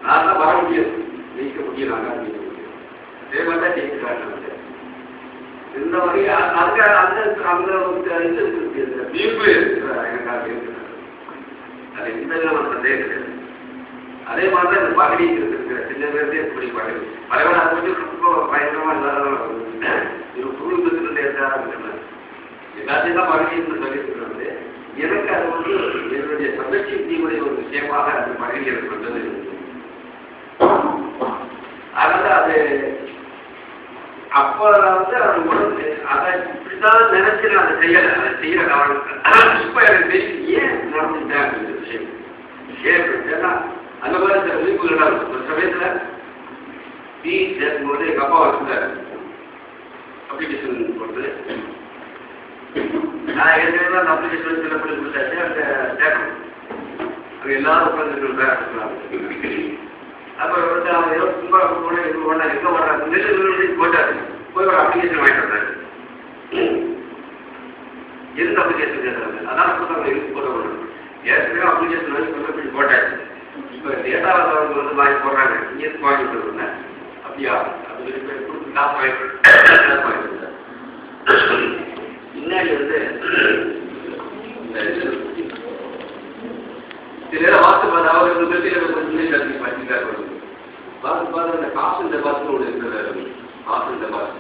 நான் தான் வர முடியாது, ஜெயிக்க முடியும். நான் தான் ஜெயிக்க முடியும். அதே மாதிரி தான் ஜெயிக்க காட்டினேன். இந்த வகை அந்த அந்த அந்த இது தீர்ப்பு எனக்காக இருக்கிறது. அது எந்த விதமான கிடையாது. அதே மாதிரி தான் இந்த பகுதி இருக்கிற சின்ன பேர்தே எப்படி பகுதி பலவேறு அதை பற்றி ரொம்ப பயங்கரமாக எல்லாரும் இது குடும்பத்தில் எல்லாத்தையும் தான் பகுதின்னு சொல்லியிருக்கிறது. எனக்கு அது வந்து என்னுடைய சந்தர்ஷத்தினுடைய ஒரு விஷயமாக அந்த பகுதி இருக்கிறது. அதனால அது அப்போ வந்து அது உடம்பு அதை இப்படிதான் நினைச்சு நான் அதை செய்யலை. அதை செய்யற காரணம் இப்போ எனக்கு தெரியும் ஏன் நடந்துட்டேன் அந்த விஷயம். ஏன்னா அந்த மாதிரி சில விழிப்புகள் இருக்கும். ஒரு சமயத்தில் பி சேர்க்கும்போது எங்கள் அப்பா வச்சுட்டார் அப்ளிகேஷன் போட்டு. நான் ஏற்கனவே அந்த அப்ளிகேஷன் ஃபில்அப் பண்ணி கொடுத்தாச்சு. அந்த சேர்க்கணும் அங்கே எல்லாரும் உட்காந்துருக்காங்க. அப்புறம் வந்து அவங்க ஏதோ சும்மா போனேன் எங்கே போனாங்க எங்கே போடுறாங்க நெல் போட்டாரு. போய் ஒரு அப்ளிகேஷன் வாங்கிட்டு வந்தாரு. எந்த அப்ளிகேஷன் கேட்கறாங்க அதான் சொல்றாங்க எதுக்கு போட வேணும். ஏற்கனவே அப்ளிகேஷன் வாங்கி சொல்லி போட்டாச்சு. இப்போ டேட்டாவில் அவங்க வந்து வாங்கி போடுறாங்க. இங்கே எதுக்கு வாங்கி போடுறாங்க அப்படியா அப்படி கொடுத்து காசு வாங்கிட்டு முன்னாடி வந்து சில வாக்கு அதாவது பார்த்துக்காரு பார்த்து அந்த காசு இந்த பாத்து ஒன்று இருக்கிற காசு இந்த பாத்து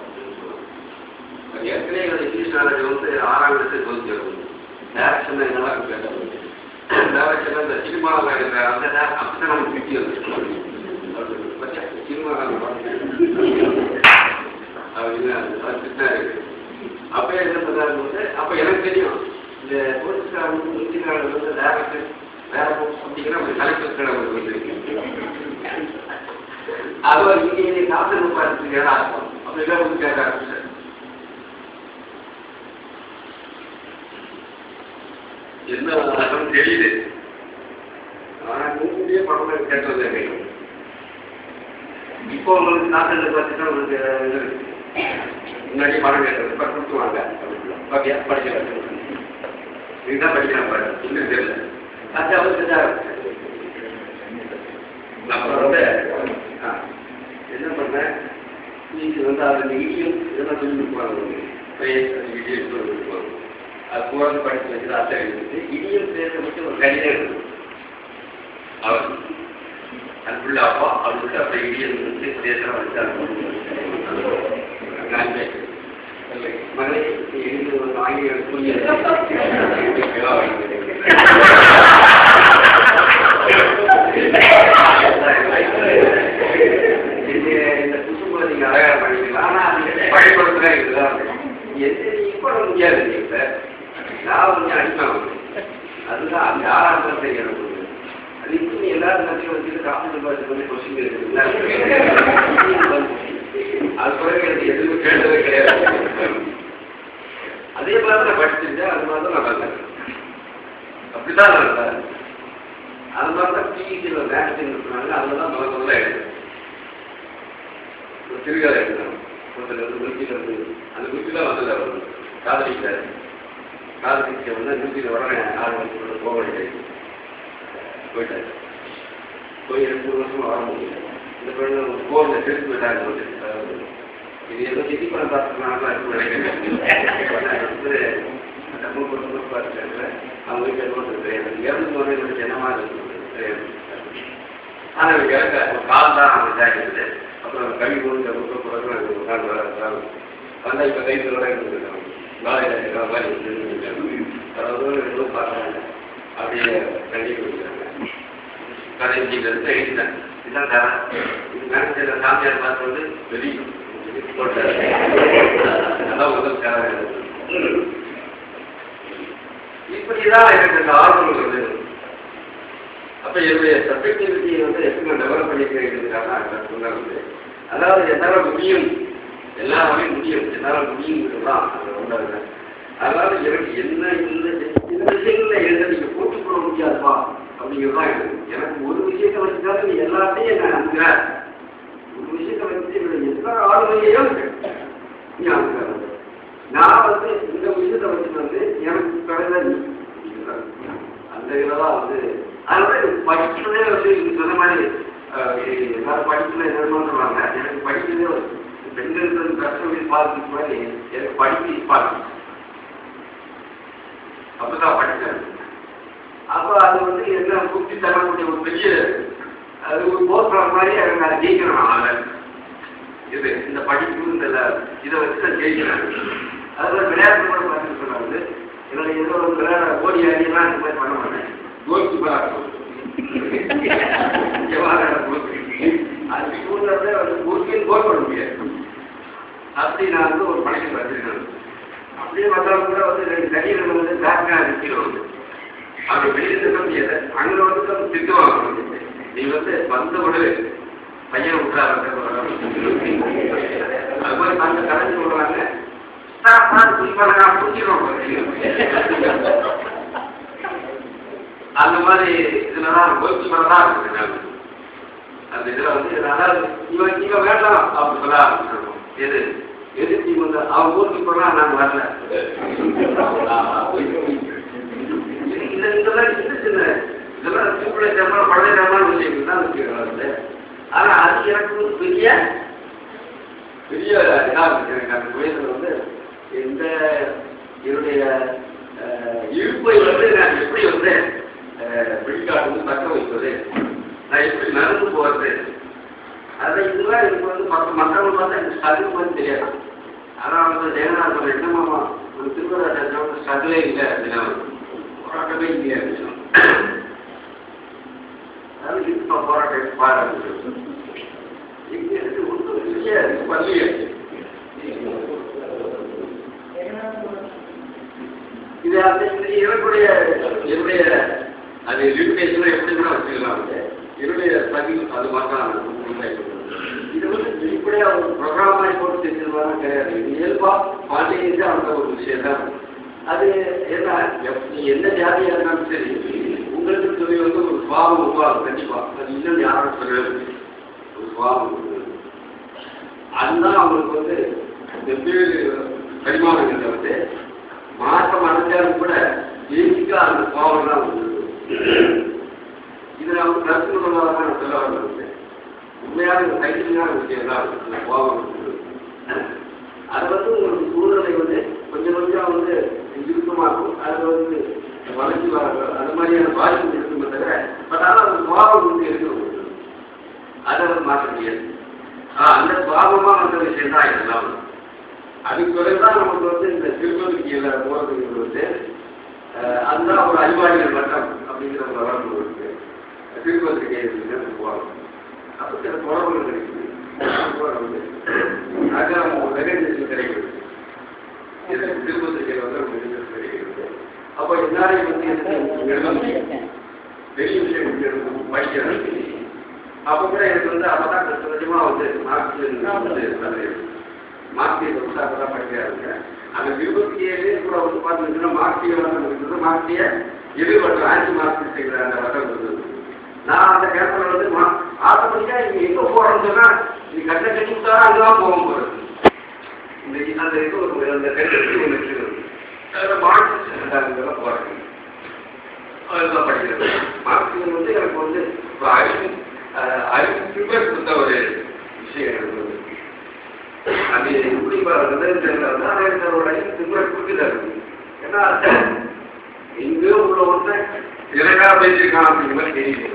ஏற்கனவே என்னோட இங்கிலீஷ் நாலேஜ் வந்து 6ஆம் கிளாஸில் சொல்லிச்சு. டேரக்ஷன் என்னெல்லாம் கேட்டாங்க. டேரக்ஷன் இந்த சினிமாவில் இருக்கிற அந்த அப்படிதான் நமக்கு கிட்டி வந்து சினிமா அப்படின்னு இருக்கு. அப்போ என்ன பண்ணாரு அப்போ எனக்கு தெரியும் இந்த போலீஸ்காரன் வந்து மிலிட்டரிக்காரன் வந்து டேரக்டர் வேற அப்படிங்கிற ஒரு கலெக்டர் நமக்கு வந்துருக்கு. அது ஒரு இங்கே காசு ரூபாய் கேட்டா இருக்கும் அப்படிதான் வந்து கேட்க ஆரம்பிச்சார். என்ன அர்த்தம் தெரியுது. ஆனால் முன்கூட்டியே படம் கேட்டது. இப்போ உங்களுக்கு காசு பார்த்தீங்கன்னா உங்களுக்கு முன்னாடி பணம் கேட்டது இப்போ கொடுத்துவாங்க ஓகே படிக்கிறாங்க. இதுதான் படிக்கிறாங்க இன்னும் தெரியல. அது அவருக்கு அப்புறம் வந்து என்ன பண்ணேன், நீங்கள் வந்து அதில் இடியும் இதெல்லாம் சொல்லி கொடுப்பாங்க, இடியும் சொல்லி கொடுப்பாங்க. அது கூட படித்து வச்சு அத்தை எழுதிட்டு இடியும் பேச மட்டும் ஒரு கடிதம் இருக்குது அவர் அதுக்குள்ள அப்பா அவருக்குள்ள அப்புறம் இடியும் வந்து பேசுகிற வச்சு மகளை எழுதி ஒரு ஆங்கிலம் புரிய இந்த குசும்புல நீங்க அழகா பண்ணிக்கலாம். ஆனா அது பயன்படுத்துறா இதுதான் எந்த நீங்க பண்ண முடியாது. சார் நான் கொஞ்சம் அடிப்பேன். அதுதான் அந்த ஆறாம் எனக்கு அது இப்படி எல்லாரும் நன்றியும் வச்சுட்டு காப்பீடு பார்த்து பண்ணி கொஸ்டின் இருக்குங்களா அது பிறகு எனக்கு எதுவுமே கேட்டதே கிடையாது. அதே மாதிரி நான் படிச்சிருக்கேன். அது மாதிரி தான் நான் வந்தேன். அப்படிதான் நான் இருந்தேன். அது மாதிரி தான் பிஇசியில் மேக்ஸிங் இருக்கிறாங்க. அதில் தான் முதல்ல எடுத்தேன். ஒரு சிறுகதை எடுத்தேன். ஒருத்தர் வந்து நிறுத்தியில் இருந்து அந்த நிறுத்தியில் வந்தது அவர் காதலிக்கிறார். காதலிக்க வந்து நிறுத்தியில் உடனே 6 வருஷத்தோட போக வேண்டியது போயிட்டார். போய் 2 வருஷமா வர முடியல. இந்த பெண்ணு கோவில் திருப்பி போயிட்டாங்க. இது ஏதோ சிட்டி படம் பார்த்துக்கலாம் நினைக்கிறேன். தமிழ் குடும்பம் பார்த்துட்டாங்க. அவங்க வீட்டில் இறந்து போனது என்னமா இருக்கு. ஆனால் எனக்கு கால் தான் இதாகிடுது. அப்புறம் கல்வி போட்டு வந்தால் இப்போ கைது வர இருந்துருக்காங்க. நாளைக்கு பார்க்குறாங்க. அப்படியே கண்டிப்பாக கொடுக்குறாங்க. கடைசியிலிருந்து எழுதினேன். இதுதான் தரேன். இது மேனேஜர் சாமியார் பார்த்து வந்து வெளியே போட்டார். அதான் முதல் தேவை. இப்படிதான் எனக்கு அந்த ஆர்வம் வருது. அப்போ என்னுடைய சப்ஜெக்டிவிட்டியை வந்து எப்படி டெவலப் பண்ணிக்கிறேன் சொன்னாங்க. அதாவது என்னால் முடியும், எல்லாமே முடியும், என்னால் முடியுங்கிறதுதான் அது ஒன்றாங்க. அதனால எனக்கு என்ன இந்த விஷயங்கள்ல எழுத நீங்கள் போட்டுக்கொள்ள முடியாதுப்பா அப்படிங்கிறதுதான் எனக்கு ஒரு விஷயத்தை வச்சுக்காக நீ எல்லாத்தையும் என்ன அனுப்புகிற, ஒரு விஷயத்தை வச்சு எல்லா ஆளுமையையும் நீ அனுப்புகிற. நான் வந்து இந்த விஷயத்தை வச்சு வந்து எனக்கு கடந்த அந்த இதில் தான் வந்து அதனால படிக்கிறதே வந்து இது சொன்ன மாதிரி எல்லாரும் படிக்கல என்னன்னு சொல்லுவாங்க. எனக்கு படிக்கிறதே பெண்களுக்கு கஷ்டம் பார்த்து மாதிரி எனக்கு படிப்பு பார்த்து அப்படிதான் படித்தேன். அப்போ அது வந்து என்ன குத்தி தரக்கூடிய ஒரு பெரிய அது ஒரு போக்குற மாதிரி நான் ஜெயிக்கிறேன். அதில் இது இந்த படிப்பு இந்த இதை வச்சு நான் ஜெயிக்கிறேன். அதில் விளையாட்டு கூட பார்த்து சொன்னாங்க. என்னுடைய ஏதோ ஒரு விளையாட ஓடி ஆடியெல்லாம் இந்த மாதிரி பண்ண மாட்டேன். கோல் கீப்பராக அது ஸ்கூல்ல வந்து ஒரு கோல் பண்ண முடியாது. அப்படி நான் வந்து ஒரு பணிக்கு வச்சிருக்கேன். அப்படியே வந்தாலும் கூட வந்து 2 தனியில் வந்து பேக்காக நிற்கிறோம். அப்படி வெளியே இருக்க முடியாது. அங்கே வந்து திட்டுவாங்க. நீ வந்து வந்த விடு பையன் விட்டுறாரு. அது மாதிரி அந்த கலைஞர் சொல்றாங்க புரிஞ்சிடும். அந்த மாதிரி இதுலதான் கோச்சி தான் இருக்கு. அந்த இதுல வந்து அதாவது நீங்க வேண்டாம் அப்படின்னு சொல்ல ஆரம்பிச்சிருக்கோம். எது எதிர்த்தி வந்து அவன் ஊருக்கு போனா நாங்கள் வரல. இதெல்லாம் சின்ன சின்ன இதெல்லாம் சிம்பிளை ஜாமான பழைய ஜாமான விஷயங்கள் தான் வச்சுக்கிறாங்க. ஆனா அது எனக்கு வந்து பெரிய பெரிய இதாக இருக்கு. எனக்கு அந்த வயசுல வந்து எந்த என்னுடைய இருப்பை வந்து நான் எப்படி வந்து வெளிக்காட்டு வந்து தக்க வைப்பது, நான் எப்படி நடந்து போகிறது, அதை இதுதான் எனக்கு வந்து மற்றவங்க பார்த்தா எனக்கு ஸ்ட்ரகிள் மாதிரி தெரியாது. ஆனால் வந்து ஜெகநாதன் என்னமாமா ஒரு திருவராஜன் ஸ்ட்ரகிளே இல்லை அப்படின்னா போராட்டமே இல்லையா விஷயம். அது இப்போ போராட்டம் பாராட்டு இங்கே இருக்கு ஒன்றும் இல்லையா இருக்கு பள்ளியே. இது அந்த என்னுடைய அது லிமிடேஷன் எப்படி கூட வச்சுக்கலாம். என்னுடைய ஸ்ட்ரகிள் அது மாதிரி தான். இது வந்து வெளிப்படையாக ஒரு ப்ரோக்ராம் மாதிரி போட்டு செஞ்சிருவாங்க கிடையாது. இது இயல்பாக பாண்டியது அந்த ஒரு விஷயம் தான். அது என்ன எந்த ஜாதியாக இருந்தாலும் சரி உங்களுக்கு சொல்லி வந்து ஒரு சுவாபம் உருவாகும். கண்டிப்பாக அது இன்னும் யாரும் சொல்றது ஒரு சுவாபம் அதுதான் அவங்களுக்கு வந்து வெவ்வேறு பரிமாணங்களை வந்து மாற்றம் அடைஞ்சாலும் கூட பேசிக்கா அந்த சுவாபம் தான் வந்து இதை இதை அவங்க கருத்து கொள்ளாதான் சொல்ல வந்தது. உண்மையான இந்த சைக்கிளான விஷயம் தான் இந்த கோபம். அது உங்களுக்கு சூழ்நிலை கொஞ்சம் கொஞ்சம் இறுக்கமாகும். அது வளர்ச்சி வராது. அது மாதிரியான பாதிப்பு இருக்குமே தவிர பட் ஆனால் அந்த கோபம் இருக்கிறது. அதை மாற்ற முடியாது. அந்த சுவாபமாக வந்த விஷயம் தான் இதெல்லாம். அதுக்கு பிறகுதான் நமக்கு இந்த திருப்பதிக்கு போகிறதுக்கு அதுதான் ஒரு அறிவாளிகள் வட்டம் அப்படிங்கிற ஒரு வரம்பு இருக்கு. திருப்பதிரிகை போகிறோம். அப்போ சில தொடர்புகள் கிடைக்குது. அது நம்ம ஒரு ரெகக்னேஷன் கிடைக்கிறது. திருப்பதிரிகை கிடைக்கிறது. அப்போ எல்லாரையும் பெரிய விஷயம் படிக்கிறது. அப்போ கூட எனக்கு அப்பதான் கொஞ்சமாக மார்க்சியத்தை அப்பதான் படிக்கிறாங்க. அந்த 27 கூட பார்த்தீங்கன்னா மார்க்சிய எதிர்வட்டம் ஆன்டி மார்க்சிஸ்ட் செய்கிற அந்த வட்டம் இருந்தது. நான் அந்த கேரளத்தில் ஆட்டோமேட்டிக்கா நீங்க எங்க போறோம்னு சொன்னா நீ கட்ட கட்டிவிட்டா அங்கதான் போக போறது. இன்னைக்கு அந்த இது ஒரு அந்த கட்டி ஒன்று இருக்கிறது. அதில் மார்க்சிஸ்ட் போறாங்க. அதுதான் படிக்கிறது. மார்க்சியம் எனக்கு அறிவு கொடுத்த ஒரு விஷயம் இருந்தது. அது எப்படி கொடுக்குறாரு. ஏன்னா எங்கேயோ உள்ள ஒன்றை இலக்கா பேசியிருக்கான் அப்படிங்கிற மாதிரி தெரியுது.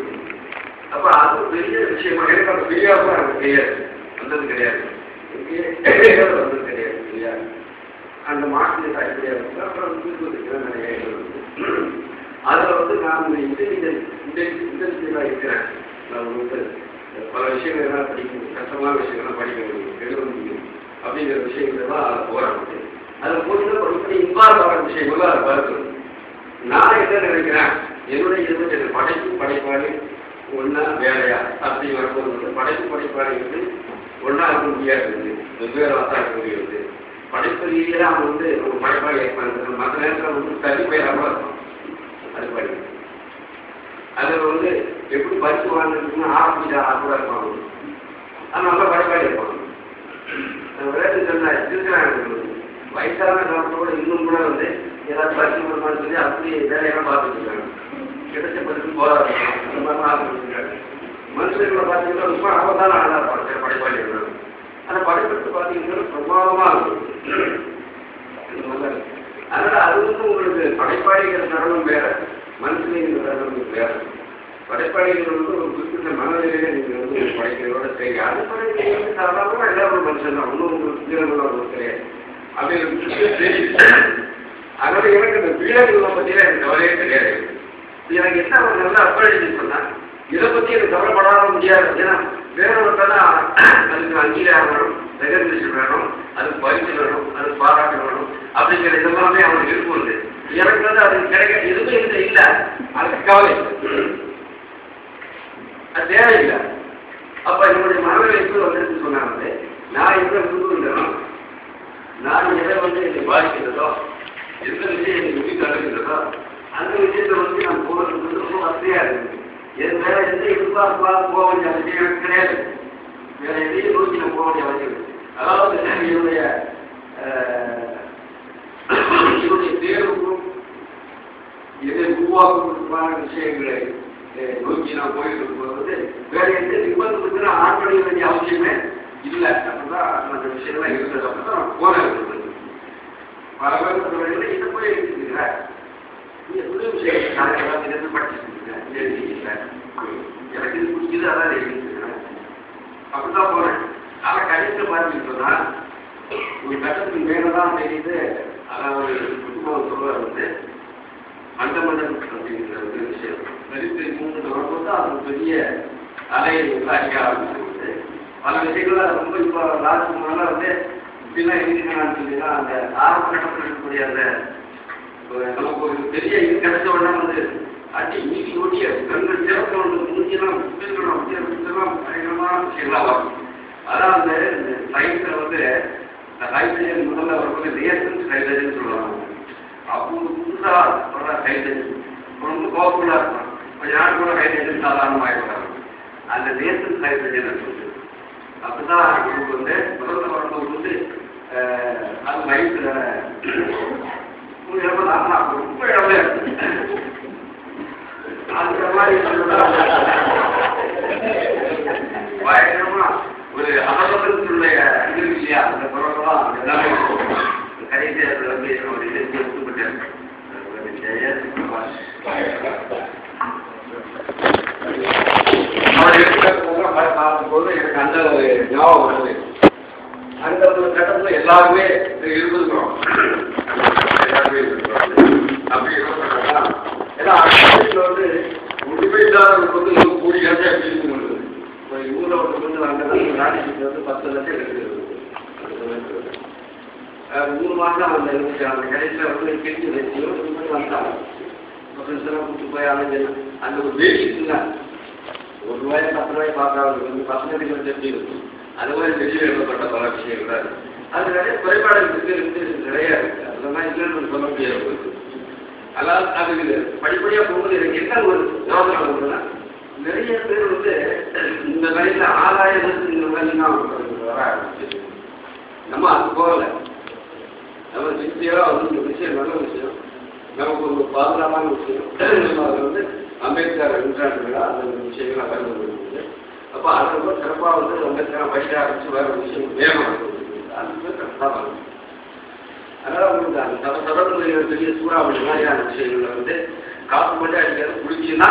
அப்ப அது பெரிய விஷயமா எனக்கு அந்த பெரியாவும் எனக்கு தெரியாது, வந்தது கிடையாது, வந்தது கிடையாது இல்லையா. அந்த மாற்றத்தை அடிப்படையாக அப்புறம் நிறைய அதில் நான் இன்டெலிஜென்டாக இருக்கிறேன். நான் பல விஷயங்கள் எல்லாம் படிக்கணும், கஷ்டமான விஷயங்கள்லாம் படிக்க முடியும், எழுத முடியும் அப்படிங்கிற விஷயங்கள்லாம் அதை போராடுது. அதில் போட்டு படிப்படி இன்வால்வ் ஆகிற விஷயங்கள்லாம் அதை பார்க்கணும். நான் என்ன நினைக்கிறேன், என்னுடைய இது படைப்பாளி ஒன்றா வேலையா அப்படி வரும்போது படைப்பாளி ஒன்றா இருக்க முடியாது, வெவ்வேறு தான் இருக்க முடியாது. படைப்பு ரீதியாக அவன் ஒரு படைப்பாளி ஏற்பாடு மற்ற நேரத்தில் தள்ளி போயிடாம இருக்கும். அது படிப்பு அதில் எப்படி பரிசு வாங்கினா ஆரம்பிச்சா கூட இருப்பாங்க. அது நல்லா படைப்பாளி இருப்பாங்க. விளையாட்டு சொன்னா இருக்கிறாங்க வயசான காலத்தோட இன்னும் கூட ஏதாவது பரிசு கொடுப்பான்னு சொல்லி அப்படி வேலையெல்லாம் பார்த்துட்டு இருக்காங்க. கிடைச்ச பரிசு போராடுறாங்க. அந்த மாதிரிலாம் ஆரம்பிச்சிருக்காங்க. மனுஷர்களை பார்த்தீங்கன்னா ரொம்ப அவதான ஆளாக இருப்பாங்க படைப்பாளி இருந்தாங்க. ஆனால் படைப்பெடுத்து பார்த்தீங்கன்னா பிரபாவமாக இருக்கும். அதனால் அது உங்களுக்கு படைப்பாளிகள் தரணும் வேற, மனுஷனின் தரணும் வேற. படைப்பாளிகள் ஒரு குறிப்பிட்ட மனநிலையில நீங்கள் படைக்கிறதோட சரி. அது சாதாரணமாக எல்லாரும் மனுஷன் தான், ஒன்றும் உங்களுக்கு வீரர்கள் கிடையாது அப்படின்னு தெரியுது. அதனால எனக்கு இந்த வீரர்களை பற்றியே எனக்கு கவலையே கிடையாது. எனக்கு என்ன ஒரு நல்ல அப்பாயிட்டு சொன்னா இதை பற்றி எனக்கு கவலைப்படாத முடியாது. ஏன்னா வேறொருத்தான் அதுக்கு அங்கீகாரம் வேணும், ரெகக்னிஷன் வேணும், அதுக்கு பரிசு வேணும், அதுக்கு பாராட்டு வேணும் அப்படிங்கிற இதெல்லாமே அவனுக்கு இருக்கும். எனக்கு அது கிடைக்க எதுவுமே இல்லை. அதுக்கு கவலை அது தேவையில்லை. அப்ப என்னுடைய மனநிலை எப்படி சொன்னாங்க, நான் எந்த விரும்புகின்றனோ, நான் எதை என்னை பாதிக்கிறதோ, எந்த விஷயம் எனக்கு எப்படி தடுக்கின்றதோ அந்த விஷயத்தை நான் போகிறது ரொம்ப வசதியா இருக்கு. என் வேற எந்த எதிர்பார்ப்பாக போக வேண்டிய அவசியம் எனக்கு கிடையாது. வேற எதையும் நோக்கி நான் போக வேண்டிய அவசியம். அதாவது என்னுடைய தேர்வுக்கும் இதை உருவாக்குவதற்கான விஷயங்களை நோக்கி நான் போயிட்டு இருக்கும்போது வேற எந்த நிர்பந்தத்துக்கு நான் ஆட்படைய வேண்டிய அவசியமே இல்லை. அப்படிதான் அந்த விஷயம்லாம் இருந்தது. அப்படிதான் நான் போனேன். பல பேர் இதை போய் எடுத்துக்கிறீங்க, நீங்க புதிய விஷயம் நான் எல்லாத்தையும் படிச்சுருக்கேன், எனக்கு இது பிடிச்சது அதான் எழுதிக்கிறேன். அப்படிதான் போனேன். ஆனால் கடைசியில் பார்த்தீங்கன்னு சொன்னா ஒரு கட்டத்துக்கு மேலதான் தெரியுது. அதாவது குடும்பம் சொல்ல மண்டமண்டல் அப்படிங்கிற ஒரு விஷயம் நெருப்பு 3 வரும்போது அது பெரிய அலை அடிக்க ஆரம்பிச்சிருக்கு. பல விஷயங்கள்ல ரொம்ப இப்போ லாஸ்ட் முன்னால இப்படிலாம் எழுதிக்கலாம்னு சொல்லினா அந்த ஆரம்ப கட்டத்தில் இருக்கக்கூடிய அந்த நமக்கு ஒரு பெரிய இது கிடைச்ச உடனே அடி நீதி ஓட்டிய கண்கள் சிறப்பு மூஞ்சியெல்லாம் புத்தகம் பயங்கரமான விஷயங்கள்லாம் வரும். அதான் அந்த சயின்ஸில் ஹைட்ரஜன் முதல்ல வரும்போது ரியேஷன்ஸ் ஹைட்ரஜன் சொல்லுவாங்க. அப்போ புதுசாக வர்ற ஹைட்ரஜன் ரொம்ப பவர்ஃபுல்லாக இருக்கும். கொஞ்ச நாள் கூட ஹைட்ரஜன் சாதாரணமாகிடுறாங்க. அந்த ரியேஷன்ஸ் ஹைட்ரஜன் இருக்குது. அப்படிதான் உங்களுக்கு முதல்ல வரும்போது அது வயிற்றுல ரொம்ப இடமே இருக்கு. அந்த மாதிரி பயங்கரமா ஒரு அவசரத்துடைய இது இல்லையா அந்த பொருளெல்லாம் எல்லாமே கடைசி அதில் வந்து ஒரு இதை ஒத்துப்பட்டேன். பார்க்கும்போது எனக்கு அந்த ஒரு ஞாபகம் வருது. அந்த ஒரு கட்டத்துல எல்லாருமே இருந்துக்கிறோம், எல்லாருமே இருக்கிறோம். அப்படி யோசனை ஏன்னா அந்த வந்து உண்மை இல்லாதவங்களுக்கு வந்து இன்னும் கூடி கட்டே அப்படி இருக்கு. ஊரில் ஒன்று வந்து அங்கே நாட்டுக்கு வந்து 10 லட்சம் இருக்குது. 3 மாதம் அந்த அந்த கடைசியில் வந்து கெட்டி வச்சியோ வந்தாங்க. கூப்பிட்டு போய் அலைஞ்சலாம். அந்த ஒரு பேசிக் இல்லை, ₹1 ₹10 பார்க்காது வந்து பசங்களுக்கு தெரிஞ்சு இருக்கும். அது மாதிரி வெளியில் எழுதப்பட்ட பல விஷயங்கள் அது நிறைய குறைபாடுகளுக்கு நிறைய இருக்கு. அதெல்லாம் இல்லைன்னு சொல்ல முடியாது. அதாவது அது படிப்படியாக போகும்போது எனக்கு என்ன ஒரு யோசனை வருதுன்னா, நிறைய பேர் வந்து இந்த வயசுல ஆதாயத்துக்கு இந்த மாதிரி தான் வர ஆரம்பிச்சு. நம்ம அது போகல. நம்ம சின்சியராக வந்து இந்த விஷயம் நல்ல விஷயம், நமக்கு ஒரு பாதுகாப்பான விஷயம். நம்ம அதை வந்து அம்பேத்கர் என்றாங்க அந்த விஷயங்கள் அகர்ந்து இருக்குது. அப்போ அதை ரொம்ப சிறப்பாக வந்து அம்பேத்கரை படிக்க ஆரம்பிச்சு வேற விஷயம் வேணும் அது கரெக்டாக வரும். அதனால் உங்களுக்கு அந்த தொடர்புடைய பெரிய சூறாவளி மாதிரியான விஷயங்களை வந்து காசு மட்டும் அடிக்கிறது குடிச்சுன்னா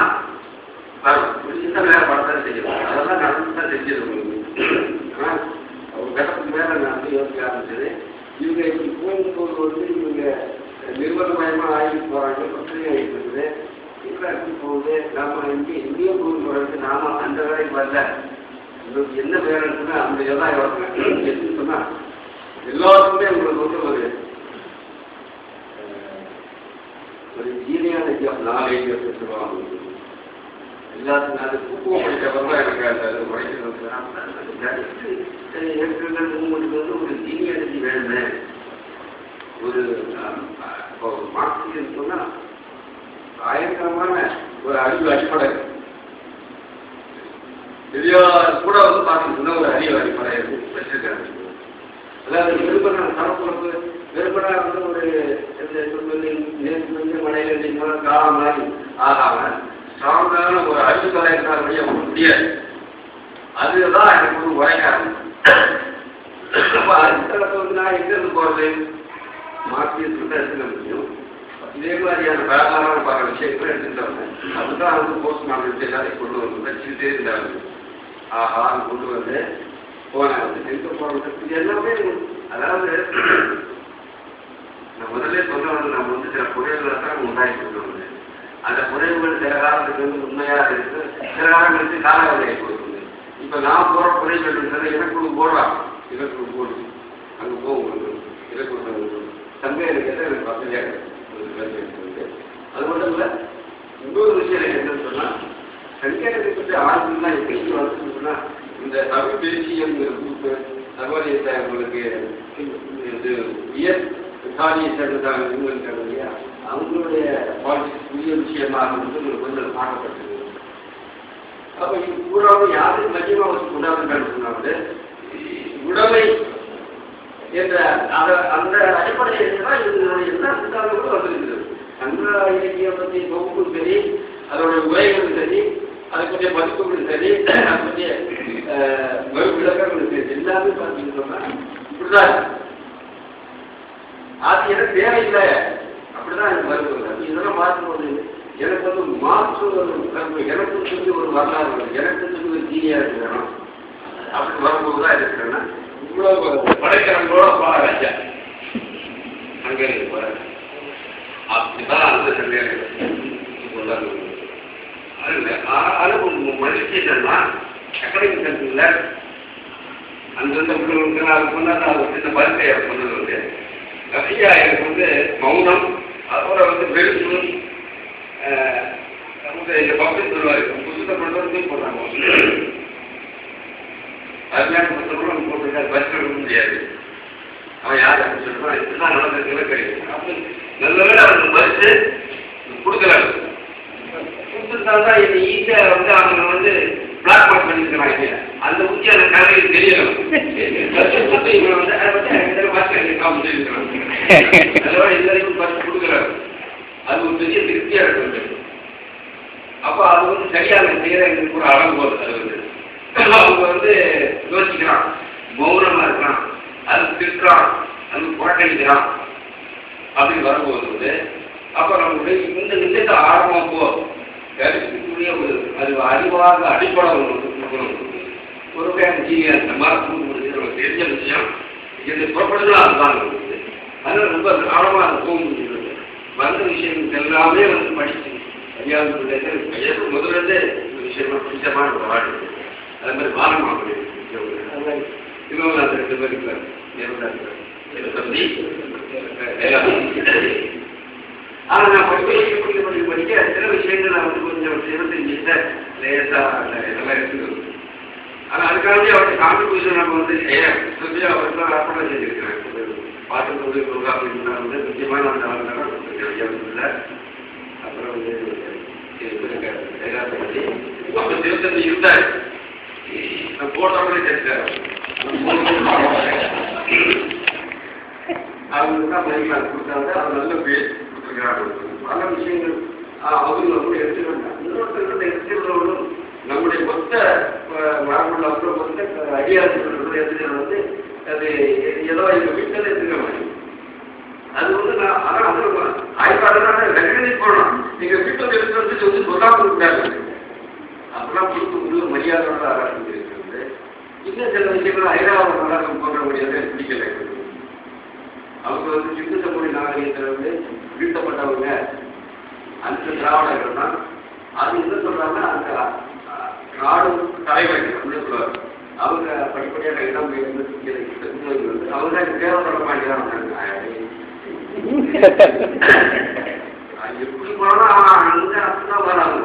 வரும். குடிச்சுன்னா வேற படத்தான் செய்யலாம். அதெல்லாம் நடந்து தான் செஞ்சது உங்களுக்கு. ஆனால் ஒரு கட்டத்துக்கு மேலே நான் வந்து யோசிக்க ஆரம்பிச்சது, இவங்க இப்படி போகும்போது வந்து இவங்க நிறுவனமயமாக ஆகிட்டு போகிறாங்க, பிரச்சனை ஆகிட்டு இருக்குது. இல்லை எப்படி போகுது, நாம இந்திய போகுது, நாம அந்த வேலைக்கு வரல. உங்களுக்கு என்ன வேலை இருக்குன்னா அந்த எல்லாம் யோசனை எதுன்னு சொன்னால் எல்லாருக்குமே உங்களுக்கு வந்து ஒரு ஜீனியான நாலேஜ் சொல்லுவாங்க. எல்லாத்துக்கும் அது புக்குவம் படித்தவங்க எனக்கு அந்த உடைக்கிறது உங்களுக்கு வந்து ஒரு ஜீனியானிட்டி வேணுமே. ஒரு இப்போ மார்க்சியம் சொன்னால் பயங்கரமான ஒரு அறிவு அடிப்படை பெரியார் கூட வந்து பார்த்தீங்கன்னா ஒரு அறிவு அடிப்படை வச்சிருக்காங்க. அதாவது வெறுப்பன தரப்புறப்பு வெறுப்பனா வந்து ஒரு நேற்று மழையில காலம் மாதிரி ஆகாம ஸ்ட்ராங்கான ஒரு அறிவு கலைஞராக வழிய முடியாது. அதுதான் எனக்கு ஒரு உரைக்காது. அப்போ அறிவுத்தளத்தை வந்து நான் எங்கிருந்து போகிறது, மார்க்சியத்துக்கு தான் எடுத்துக்க முடியும். இதே மாதிரியான வேளாண் பல விஷயங்களும் எடுத்துக்கிட்டாங்க. அதுதான் வந்து போஸ்ட் மார்க்கெட் எல்லாத்தையும் கொண்டு வந்து வச்சுக்கிட்டே இருந்தாங்க. ஆஹா கொண்டு வந்து போனேன் எங்க போறது இது எல்லாமே. அதாவது நான் முதல்ல சொல்ல வந்து நம்ம வந்து சில குறைவுகளை தான் உண்டாக்கி கொடுக்கணும். அந்த குறைவுகள் சில காலத்துக்கு வந்து உண்மையாக இருக்கு, சில காலங்களுக்கு காலவரையை கொடுக்குது. இப்போ நான் போகிற குறைகள் எனக்கு போடுறான், இதற்கு போடு அங்கே போகும் இதற்கு தங்கை எனக்கு எனக்கு வசதியாக இருக்கு. அது மட்டும் இல்லை, இன்னொரு விஷயம் எனக்கு என்னன்னு சொன்னால், சங்கேதத்தை பற்றி ஆழ்ந்தான் எப்படி வந்து சொன்னால், இந்த தமிழ் தேசியங்கிற குரூப்பு சர்வதேச உங்களுக்கு இது இயற்காலியை சேர்ந்தாங்க இருக்காங்க இல்லையா, அவங்களுடைய பாலிசிக்ஸ் புதிய விஷயமாக வந்து உங்களுக்கு கொஞ்சம் பார்க்கப்பட்டது. அப்போ இது பூராவும் யாரும் மையமாக வச்சு கொண்டாடுறாங்கன்னு சொன்னாங்க. உடமை என்ற அந்த அடிப்படையில் தான் இதனுடைய எல்லா சித்தாந்தங்களும் வந்திருக்கிறது. சங்க இலக்கியம் பற்றி தொகுப்பும் சரி, அதனுடைய உரைகளும் சரி, அதுக்குரிய மதிப்புகளும் சரி, அதுக்குரிய விளக்கங்களும் சரி, எல்லாமே பார்த்தீங்கன்னா இப்படிதான். அது எனக்கு தேவையில்லை அப்படிதான் எனக்கு வருவது. இதெல்லாம் பார்க்கும்போது எனக்கு வந்து மாற்று எனக்கு சொல்லி ஒரு வரலாறு வருது, எனக்கு சொல்லி ஒரு ஜீனியா இருக்கணும். அப்படி வரும்போது தான் இருக்கிறேன்னா இவ்வளவு படைக்கிறவங்களோட பாராஜா அங்கே அப்படிதான் அந்த சந்தேகம். அது மகிழ்ச்சி என்னன்னா அகாடமிக் சென்டர்ல அந்தந்த பிள்ளைங்களுக்கு அது கொண்டாந்து அது சின்ன பரிசையை கொண்டது வந்து நிறையா எனக்கு வந்து மௌனம், அதோட வந்து வெறுப்பு, இந்த பப்ளிக் சொல்லுவாரு புத்தகத்தை கொண்டு வந்து போடுறாங்க. அருமையான புத்தகம் போட்டிருக்காரு, பரிசு எடுக்க முடியாது. அவன் யார் அப்படின்னு சொல்றான், இப்படிதான் நடந்திருக்கவே கிடையாது. அப்படி நல்லவேளை அவனுக்கு பரிசு கொடுக்குறாங்க. கொடுத்துருந்தாதான் இது ஈஸியாக வந்து அவங்க வந்து பிளாக் மார்க் பண்ணிருக்கிறாங்க. அந்த முக்கிய அந்த கதையில் தெரியணும். இவன் வந்து அதை பற்றி பரிசு காமிச்சு இருக்கிறாங்க. அதோட எல்லாருக்கும் பரிசு கொடுக்குறாரு. அது ஒரு பெரிய திருப்தியாக இருக்கு. அப்போ அது வந்து சரியான செய்கிற எங்களுக்கு ஒரு அளவுகோல். அது வந்து அவங்க வந்து யோசிக்கிறான், மௌனமாக இருக்கிறான், அது திட்டுறான், அது புறக்கணிக்கிறான் அப்படின்னு வரும்போது வந்து அப்போ நம்மளுடைய இந்த விஷயத்தை ஆழமாக போ கருத்துக்குரிய ஒரு அது அறிவாக அடிப்படை ஒரு வகையான ஜீவியா அந்த மாதிரி நமக்கு தெரிஞ்ச விஷயம் இது புறப்படுதலாம் அதுதான் இருக்குது. அதனால் ரொம்ப ஆழமாக அது போக முடியுது. வந்த விஷயங்கள் எல்லாமே வந்து படிச்சு கையாளு முதல்ல இந்த விஷயமா பிடிச்சமான ஒரு வாழ்க்கை. அதே மாதிரி வானமாக இன்னொன்று அந்த 2 பேர் இருக்கிறார் ஆனால் நான் படிக்க சில விஷயங்கள் நான் வந்து கொஞ்சம் 25 லேசாக இதெல்லாம் இருக்குது. ஆனால் அதுக்காகவே அவருக்கு கான்ட்ரிபியூஷன் நம்ம வந்து அவருக்கு தான் அர்ப்பணம் செஞ்சுருக்கிறேன். பாட்டு அப்படின்னா வந்து முக்கியமான அந்த இல்லை. அப்புறம் வந்து அப்போ 25 இருந்தார். நான் போட்டோடனே தெரிஞ்சார் அவங்களுக்கு தான் மைக் கொடுத்தாங்க. அவர் நல்ல பேர் கொடுத்துருக்கிறாங்க. பல விஷயங்கள் அவங்க வந்து எடுத்துக்கிட்டாங்க. இன்னொருத்தர் எடுத்துக்கிறவங்களும் நம்முடைய மொத்த மரபுள்ள மொத்த அடியார்கள் எடுத்துக்கிறது வந்து அது ஏதோ எங்கள் வீட்டில் எடுத்துக்க முடியும். அது வந்து நான் அதான் அது ஆய்வாளராக ரெக்கனைஸ் பண்ணணும். நீங்கள் வீட்டில் எடுத்துக்கிறது வந்து சொல்லாமல் இருக்காங்க. அப்பெல்லாம் கொடுத்து முழு மரியாதையோட ஆராய்ச்சி இருக்கிறது. இன்னும் சில விஷயங்கள் ஐராவத நாடகம் போன்ற முடியாத பிடிக்கலை. அவங்க வந்து சிந்து சமூக நாகரிகத்தில் வந்து வீழ்த்தப்பட்டவங்க அந்த திராவிடர்கள் தான். அது என்ன சொல்றாங்கன்னா அந்த நாடு தலைவர்கள் அப்படின்னு சொல்லுவாங்க. அவங்க படிப்படியாக இடம் வந்து அவங்க தான் தேவைப்பட மாட்டேங்கிறாங்க. எப்படி போனா அங்க அப்படிதான் வராங்க.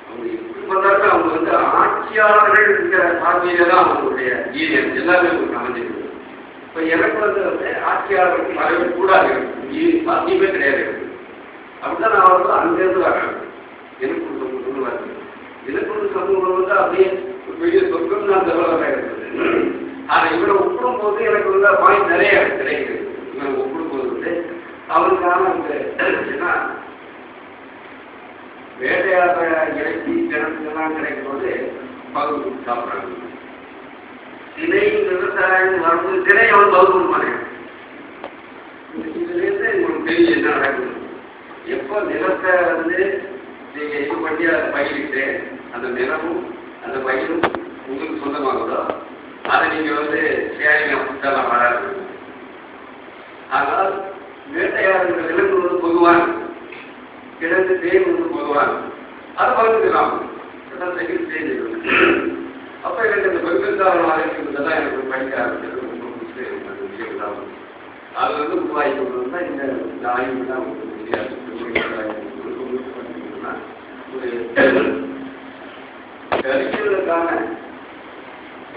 அவங்க எப்படி பார்த்தாலும் அவங்க வந்து ஆட்சியாளர்கள் இருக்கிற பார்வையில தான் அவங்களுடைய ஈரியம் எல்லாமே அமைஞ்சிருக்கு. இப்போ எனக்கு வந்து ஆட்சியாளர்கள் வரவே கூடாது, சாத்தியமே கிடையாது. அப்படிதான் நான் வந்து அங்கேருந்து வரேன். எனக்கு ஒரு வரேன். எனக்கு ஒரு சமூகம் வந்து அப்படியே பெரிய சொற்கள் நான் தகவலாக இருக்குது. ஆனால் இவரை ஒப்பிடும் போது எனக்கு வந்து பாயிண்ட் நிறைய கிடைக்குது. இவரை ஒப்பிடும் போது வந்து அவருக்கான இந்த வேட்டையாட இறைச்சி கிணத்துக்கெல்லாம் கிடைக்கும் போது பகுதி சாப்பிட்றாங்க. திணை விவசாயம் வரும்போது திணை அவன் பகுதி மாட்டேன். இதுலேருந்து உங்களுக்கு தெரியும் என்ன நடக்குது. எப்போ நிலத்தை வந்து நீங்கள் இது பண்ணி அதை பயிரிட்டு அந்த நிலமும் அந்த பயிரும் உங்களுக்கு சொந்தமாகுதோ அதை நீங்கள் வந்து ஷேரிங் அப்படிலாம் வராது. ஆனால் வேட்டையாடுகிற விலங்கு வந்து பொதுவான கிழங்கு தேன் வந்து பொதுவான அதை பகிர்ந்துக்கலாம். அதான் செகண்ட் ஸ்டேஜ். அப்போ எனக்கு அந்த பெருந்தாவரம் ஆரோக்கியத்தான் எனக்கு படிக்க ஆரம்பிச்சது. ரொம்ப பிடிச்சது அந்த விஷயம் தான். அது வந்து உருவாகி கொண்டு வந்தால் இந்த ஆய்வு தான் முடியாது. ஒரு கரிக்கிறதுக்கான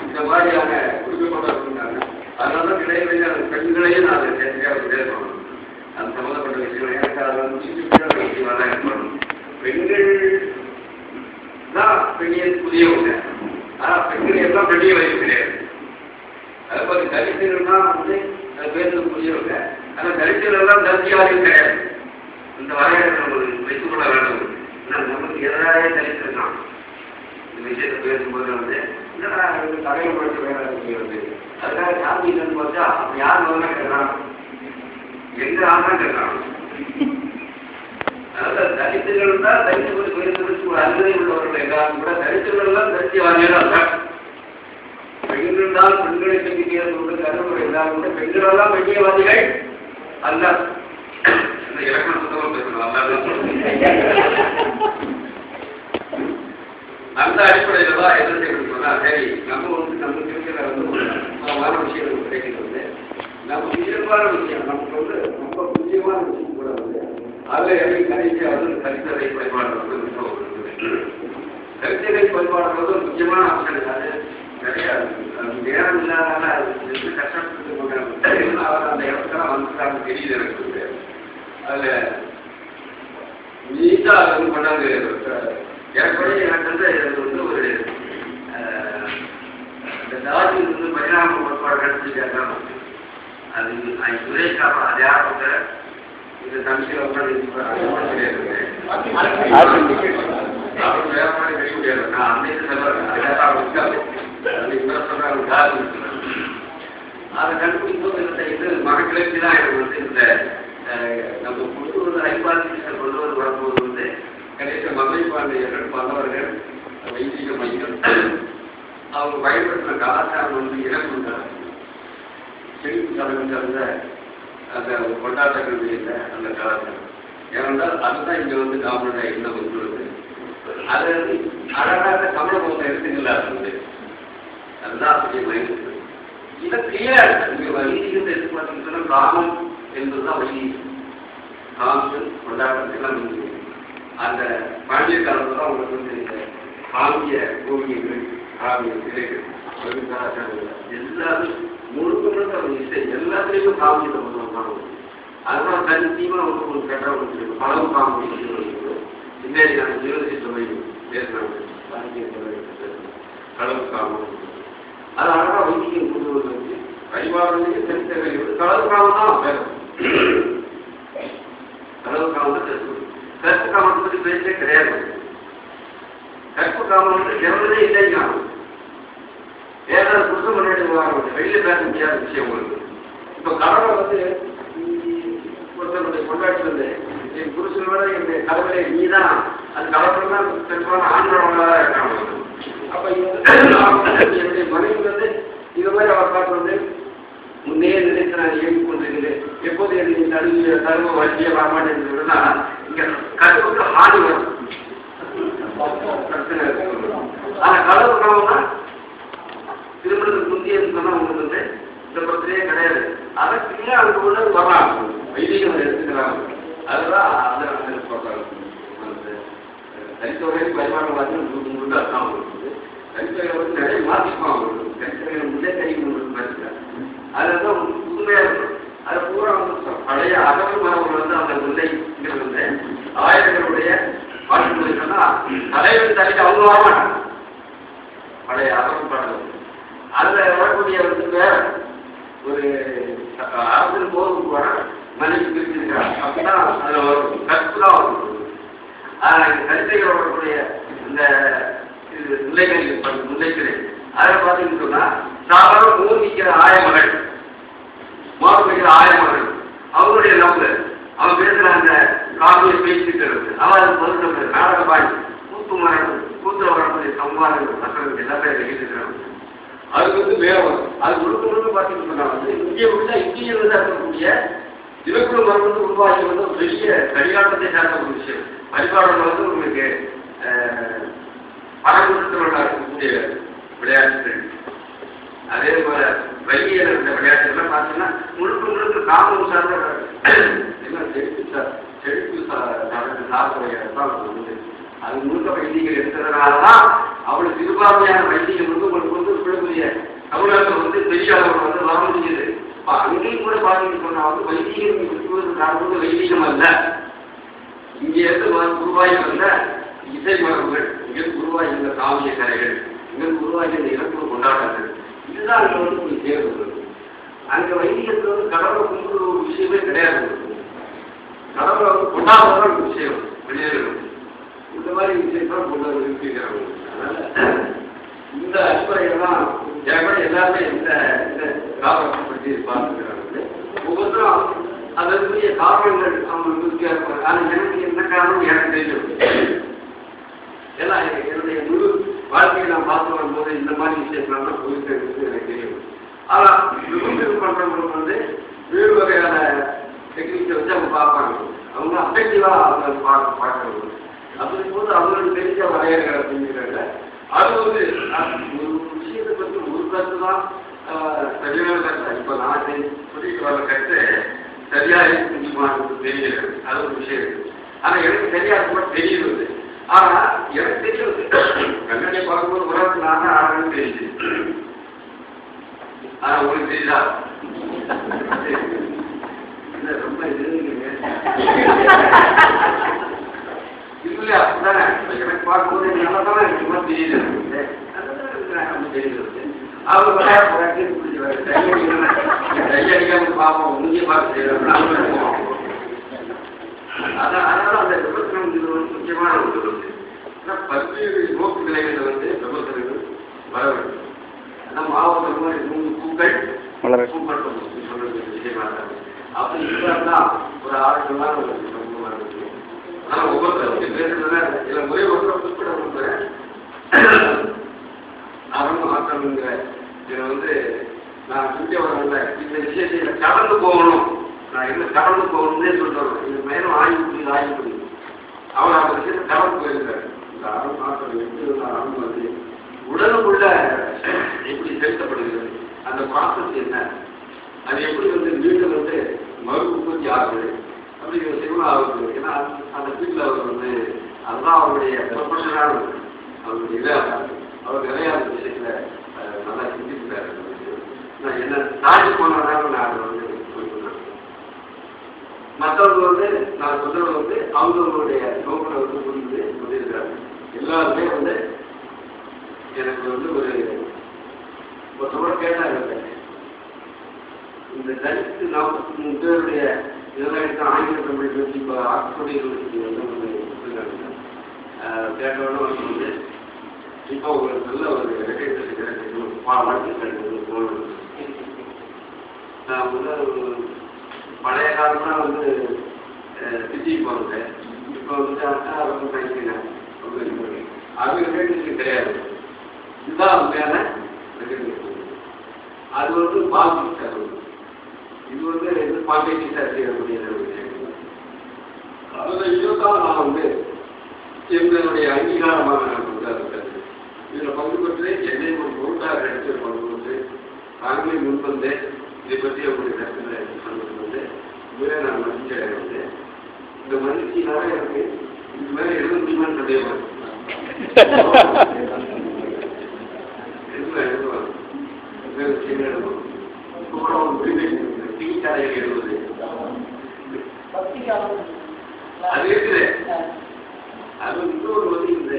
இந்த மாதிரியான குறிப்பிட்டாங்க. அதனால இடையிலேயே அந்த பெண்களையும் நான் அதை சேர்த்து பேசணும். அது சம்மந்தப்பட்ட விஷயம் எனக்கு அதை வந்து விஷயமாக தான் இருக்கணும். பெண்கள் தான் பெண்ணியல் புதியவங்க. ஆனால் பெண்கள் எல்லாம் பெண்ணிய வயசு கிடையாது. அது மாதிரி தரிசனம் தான் வந்து பேசுறது புதியவங்க. ஆனால் தரிசனம் எல்லாம் தரிசியாரையும் கிடையாது. இந்த வரையறை நம்ம வைத்துக் கொள்ள வேண்டும். நமக்கு எதிராக தரிசிருக்கான். இந்த விஷயத்தை பேசும்போது வந்து தலையை படித்து வேலை வந்து அதுக்காக சாந்தி இல்லைன்னு பார்த்தா அப்படி யார் முதல்ல கேட்கறான், எங்க ஆதான் கேட்கறான். அதனால தரிசுகள் தான் தரிசு கொண்டு பேசுறதுக்கு ஒரு அனுமதி உள்ளவர்கள் எல்லாரும் கூட தரிசுகள் தான் தரிசி வாங்கியதான். பெண்கள் தான் பெண்களை சந்திக்க சொல்றது எல்லாரும் கூட பெண்களெல்லாம் பெண்ணியவாதிகள் அல்ல. இந்த இலக்கண புத்தகம் பேசணும். அந்த அடிப்படையில் தான் என்ன செய்யணும்னா சரி நம்ம வந்து நமக்கு இருக்கிற வந்து விஷயங்கள் கிடைக்கிறது நம்ம இயல்பான விஷயம் நமக்கு வந்து ரொம்ப முக்கியமான விஷயம் கூட வந்து அதில் எப்படி கடைசியாக வந்து கரிசலை பயன்பாடு கரிசலை பயன்பாடு முக்கியமான அம்சம். அது நிறைய நேரம் இல்லாதனால அது கஷ்டப்பட்டு அவர் அந்த இடத்துல வந்துட்டாங்க தெரியுது எனக்கு. அதில் நீட்டாக அது வந்து பண்ணாங்க. ஏற்கனவே எனக்கு வந்து ஒரு இந்த தாஜி வந்து பரிணாம கோட்பாடு கிடைச்சிருக்காங்க. அது சுரேஷ் அது யாரும் இந்த தமிழ் கிடையாது. அவர் வேற மாதிரி கழிக்க முடியாது. நான் அன்னைக்கு அதை கண்டுபிடிக்கும் இது மகக்கிழக்கு தான் எனக்கு வந்து இந்த நம்ம கொண்டு வந்து ஐபாசிகள் கொண்டு வந்து வரும்போது வந்து கடைசி மதுரை பாண்டியர்கள் மன்னவர்கள் வைதிக மையம் அவங்க பயன்படுத்தின கலாச்சாரம் வந்து இழப்பு செழிப்பு தலைமை சார்ந்த அந்த கொண்டாட்டங்கள் இல்லை அந்த கலாச்சாரம். ஏனென்றால் அதுதான் இங்கே வந்து கவர்மெண்ட் என்ன கொண்டுள்ளது. அது வந்து அழகாக தமிழ போன்ற எடுத்துங்களா இருந்தது. அதுதான் அப்படியே மைண்ட் இதை கிளியர் இங்கே வைதிகத்தை எடுத்து பார்த்தீங்கன்னா கிராமம் என்பதுதான் வைதிகம். காமங்கள் கொண்டாட்டத்தெல்லாம் அந்த பாண்டிய காலத்தில் தான் உங்களுக்கு வந்து இந்த காமிய ஓவியங்கள் காமிய சிலைகள் எல்லாரும் முழுக்க முழுக்க அவங்க இசை எல்லாத்துலேயும் காமியத்தை பண்ணுவாங்க. அதனால தனித்தீமா வந்து ஒரு கேட்டால் உங்களுக்கு பலவு காமெடி பின்னாடி நான் யூனிவர்சிட்டி பேசினாங்க களவு காமம். அது அழகாக வைத்தியம் கொண்டு வந்து வச்சு வழிபாடுலேயே தனித்தவை களவு காமம் தான் பேசும். களவு காமம் தான் பேசுவது. கற்பு காமத்தை பற்றி பேசவே கிடையாது. கற்பு காமம் வந்து எவ்வளவே இல்லைங்க. ஏதாவது புதுசு முன்னாடி வாங்க வெளியில் பேச முடியாத விஷயம் உங்களுக்கு. இப்போ கடவுளை வந்து ஒருத்தருடைய கொண்டாடி வந்து என் புருஷனோட என்னுடைய கடவுளை நீ தான் அது கடவுள் தான் பெரும்பாலும் ஆண்களோட இருக்காங்க. அப்போ என்னுடைய மனைவி வந்து இது மாதிரி அவர் பார்த்து வந்து முன்னே நினைத்து நான் இயங்கிக் கொண்டிருக்கிறேன். எப்போது என்னை தருவ வழியை வரமாட்டேன்னு சொன்னா இங்க கருவுக்கு ஆடி வரும் பிரச்சனை இருக்கு. ஆனால் கடவுள் காமம்னா திருமணத்துக்கு முந்தியன்னு சொன்னா உங்களுக்கு வந்து இந்த பிரச்சனையே கிடையாது. அதற்கு அதுக்கு உள்ள வரலாம் வைதிகம் எடுத்துக்கிறாங்க. அதுதான் அந்த சொல்றாங்க. தனித்தொகைக்கு பரிமாற்றம் பார்த்து முழுக்க அர்த்தம் அவங்களுக்கு தனித்தொகை வந்து நிறைய மாற்றிக்கும் அவங்களுக்கு தனித்தொகை முன்னே கைக்கு பார்த்துக்கிறாங்க. அதுதான் புதுமையா இருக்கும். அது பூரா வந்து பழைய அகவல் மரபுகள் வந்து அந்த முல்லைங்கிறது வந்து ஆயிரங்களுடைய பாட்டு சொன்னா தலைவர் தனிக்கு அவங்க வரமாட்டாங்க. பழைய அகவல் பாடல் அதில் வரக்கூடிய வந்து வேற ஒரு அரசியல் போருக்கு வர மனைவி பிரிச்சிருக்கிறாங்க. அப்படிதான் அதில் வரும் கற்பு தான் வரும். கருத்தைகள் வரக்கூடிய இந்த முல்லைக்கரை அதில் பார்த்தீங்கன்னு சொன்னா சாதாரண மூர்த்திக்கிற ஆயமகள் மாறுபடுகிற ஆயமகள் அவங்களுடைய நம்பர் அவன் பேசுகிற அந்த காவியை பேசிக்கிறது அவன் அது பொருள் நாடக பாய் கூத்து மரம் கூத்து வரக்கூடிய சம்பாதங்கள் மற்றவர்கள் எல்லாமே எழுதிக்கிறாங்க. அதுக்கு வந்து வேகம் அது முழுக்க முழுக்க பார்த்தீங்கன்னு சொன்னா வந்து இங்கே உள்ள இந்தியில் இருக்கக்கூடிய இலக்குழு மரம் வந்து உருவாகி வந்து ஒரு பெரிய கடிகாலத்தை சார்ந்த ஒரு விஷயம். வழிபாடுகள் வந்து உங்களுக்கு பணமுற்றவர்களாக இருக்கக்கூடிய விளையாட்டுகள் அதே போல வைகியல் இருந்த விளையாட்டுகள்லாம் பார்த்தீங்கன்னா முழுக்க முழுக்க காமம் சார்ந்த எல்லாம் செழிப்பு சார்ந்த வந்து அது முழுக்க வைத்தியங்கள் எடுத்ததுனாலதான் அவளுக்கு சிறுபான்மையான வைத்தியம் வந்து உங்களுக்கு வந்து விடக்கூடிய தமிழகத்தில் வந்து பெரிய அளவில் வந்து வர முடியுது. அங்கேயும் கூட பார்த்தீங்கன்னு சொன்னா வந்து வைத்தியம் விட்டுவதற்காக வந்து வைத்தியம் அல்ல. இங்கே இருந்து உருவாகி வந்த இசை மரபுகள் இங்கே உருவாகி இந்த காவிய கலைகள் இங்கே உருவாகி இந்த இலக்குவ கொண்டாட்டங்கள் இதுதான் அங்கே வந்து உங்களுக்கு தேவைப்படுது. அங்கே வைத்தியத்தில் வந்து கடவுளை கும்பிடுற ஒரு விஷயமே கிடையாது. கடவுளை வந்து கொண்டாடுறதான் ஒரு விஷயம் வெளியேறும். இந்த மாதிரி விஷயத்தான் கொண்டு இருக்கிறாங்க. அதனால இந்த அடிப்படையெல்லாம் ஜனங்கள் எல்லாருமே இந்த காரணத்தை பற்றி பார்த்துக்கிறாங்க. ஒவ்வொருத்தரும் அதற்குரிய காரணங்கள் அவங்களுக்கு வித்தியாசம். ஆனால் எனக்கு என்ன காரணம் எனக்கு தெரியும். ஏன்னா என்னுடைய முழு வாழ்க்கையை நான் பார்த்து வரும்போது இந்த மாதிரி விஷயங்கள்லாம் போயிட்டு எனக்கு தெரியும். ஆனால் விமர்சனம் பண்ணுறவங்களுக்கு வந்து வேறு வகையான டெக்னிக்கை வச்சு அவங்க பார்ப்பாங்க. அவங்க அஃபெக்டிவாக அவங்க பார்க்கறது அப்படி போது அவங்களுக்கு தெரிஞ்ச வரையறை அப்படிங்கிறாங்க. அது வந்து ஒரு விஷயத்தை பற்றி ஒரு கருத்து தான் சரியான கருத்து. இப்போ நான் சொல்லிட்டு வர கருத்து சரியாக இருக்குமான்னு தெரிகிறது. அது ஒரு விஷயம் இருக்கு. ஆனால் எனக்கு சரியாக கூட தெரியுது. ஆனால் எனக்கு தெரியுது கண்ணாடியை பார்க்கும்போது உலகத்தில் நான் தான் ஆகணும்னு தெரியுது. ஆனால் உங்களுக்கு தெரியுதா? இல்லை ரொம்ப இதுங்க இல்லையா? அப்படித்தானே எனக்கு பார்க்கும்போது நல்லா தானே எனக்கு தெரியுது. தெரியுது அவங்க கையடிக்காம பார்ப்போம். முங்கிய பார்த்து செய்யறாங்க. அதனால அந்த விமர்சனம் இது வந்து முக்கியமான ஒன்று வந்து பல்வேறு நோக்கு நிலைகளில் வந்து விமர்சனங்கள் வர வேண்டும். ஆனால் மாவட்டம் மாதிரி 3 பூக்கள் பூக்கட்டும் சொல்றது விஷயமாக அப்படி இருந்தால்தான் ஒரு ஆரோக்கியமான ஒரு சமூகமாக இருக்கு. ஆனால் ஒவ்வொருத்தரும் பேசுறதுல சில முறை ஒன்றை குறிப்பிட விரும்புகிறேன். அவரும் மாற்றம்ங்கிற இதை வந்து நான் சொல்லிய வரல இந்த விஷயத்தை கடந்து போகணும். நான் என்ன கடந்து போகணும்னே சொல்றேன். இது மேலும் ஆய்வு அவர் அந்த விஷயத்தை கடந்து போயிருக்காரு. இந்த அறம் மாற்றம் எப்படி அறம் வந்து உடலுக்குள்ள எப்படி செலுத்தப்படுகிறது, அந்த ப்ராசஸ் என்ன, அது எப்படி வந்து வீட்டில் வந்து மறு உற்பத்தி ஆகுது அப்படிங்கிற விஷயமும் அவருக்கு. ஏன்னா அந்த வீட்டில் அவர் வந்து அதுதான் அவருடைய ப்ரொஃபஷனான அவருடைய இதாக அவர் நிறையா அந்த விஷயத்துல நல்லா சிந்திக்கிறாரு. நான் என்ன தாண்டி போனதாலும் நான் அதை வந்து சொல்லிக்கிறேன். மற்றவங்க வந்து நான் சொல்றது வந்து அவங்களுடைய நோக்கத்தை வந்து புரிந்து சொல்லியிருக்கிறாங்க. எல்லாருமே வந்து எனக்கு வந்து ஒருத்தவங்க கேட்டாங்க, இந்த தலித்து 43 பேருடைய இதெல்லாம் எடுத்து ஆங்கில தமிழ் பேசி இப்போ ஆக்ஸ்போர்ட் யூனிவர்சிட்டி வந்து கொடுத்துருக்காங்க. கேட்டவொடனே வந்து இப்போ உங்களுக்கு நல்ல ஒரு ரெக்கக்னேஷன் கிடைக்கணும், வாழ்த்துக்கள் தோணும். நான் வந்து பழைய காலம்லாம் வந்து சிட்டிக்கு போகிறேன். இப்போ வந்து ரொம்ப பயணிக்கிறேன். அது ரெக்கக்னேஷன் கிடையாது. இதுதான் உண்மையான ரெக்கக்னேஷன். அது வந்து பாசிட்டிவ் சார். இது வந்து பாசிட்டிவ் சார் செய்யக்கூடிய விஷயம். அதில் இதுதான் நான் வந்து எங்களுடைய அங்கீகாரமாக நான் கொண்டாடுறது. இதில் பங்கு பெற்று என்னை ஒரு பொருட்டாக எடுத்து பங்கு பெற்று நாங்களே முன்வந்து இதை பற்றி அவங்களுடைய கருத்துக்களை பங்கு வந்து இதுவே நான் மகிழ்ச்சி அடைவது. இந்த மகிழ்ச்சியினால எனக்கு இது மேலே எழுத முடியுமான்னு சந்தேகம். எழுதுவது அது இருக்குது. அது இன்னொரு வந்து இந்த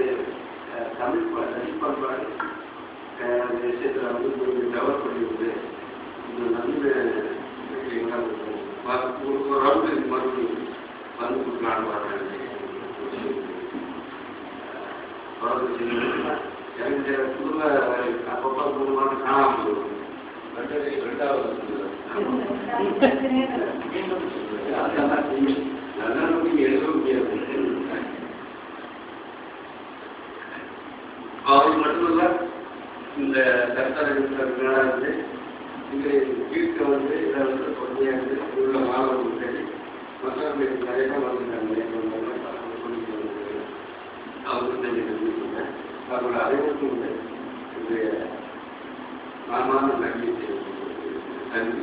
தமிழ் நடிப்பாடு அந்த விஷயத்தில் வந்து டெவலப் பண்ணிவிட்டு இந்த நவீன ஒரு ரவுண்டு மறுபடியும் வந்து கொடுக்கலான்னு வர்றாங்க. எனக்கு புதுமை அப்பப்போ புதுமான காணாமல் போகும். ரெண்டாவது எழுத முடியாது. அது மட்டுமல்ல, இந்த கருத்தரங்கு வந்து இங்கே வீட்டை வந்து இதை வந்து பொறுமையாக உள்ள மாணவர்கள் சரி மற்றவர்களுக்கு நிறைய பேர் வந்துருக்காங்க. அவங்களுக்கு தெரிஞ்சுக்கோங்க. அவர்களோட அனைவருக்கும் இந்த நாமான நன்றி தெரிவித்துக் கொள்கிறேன். நன்றி.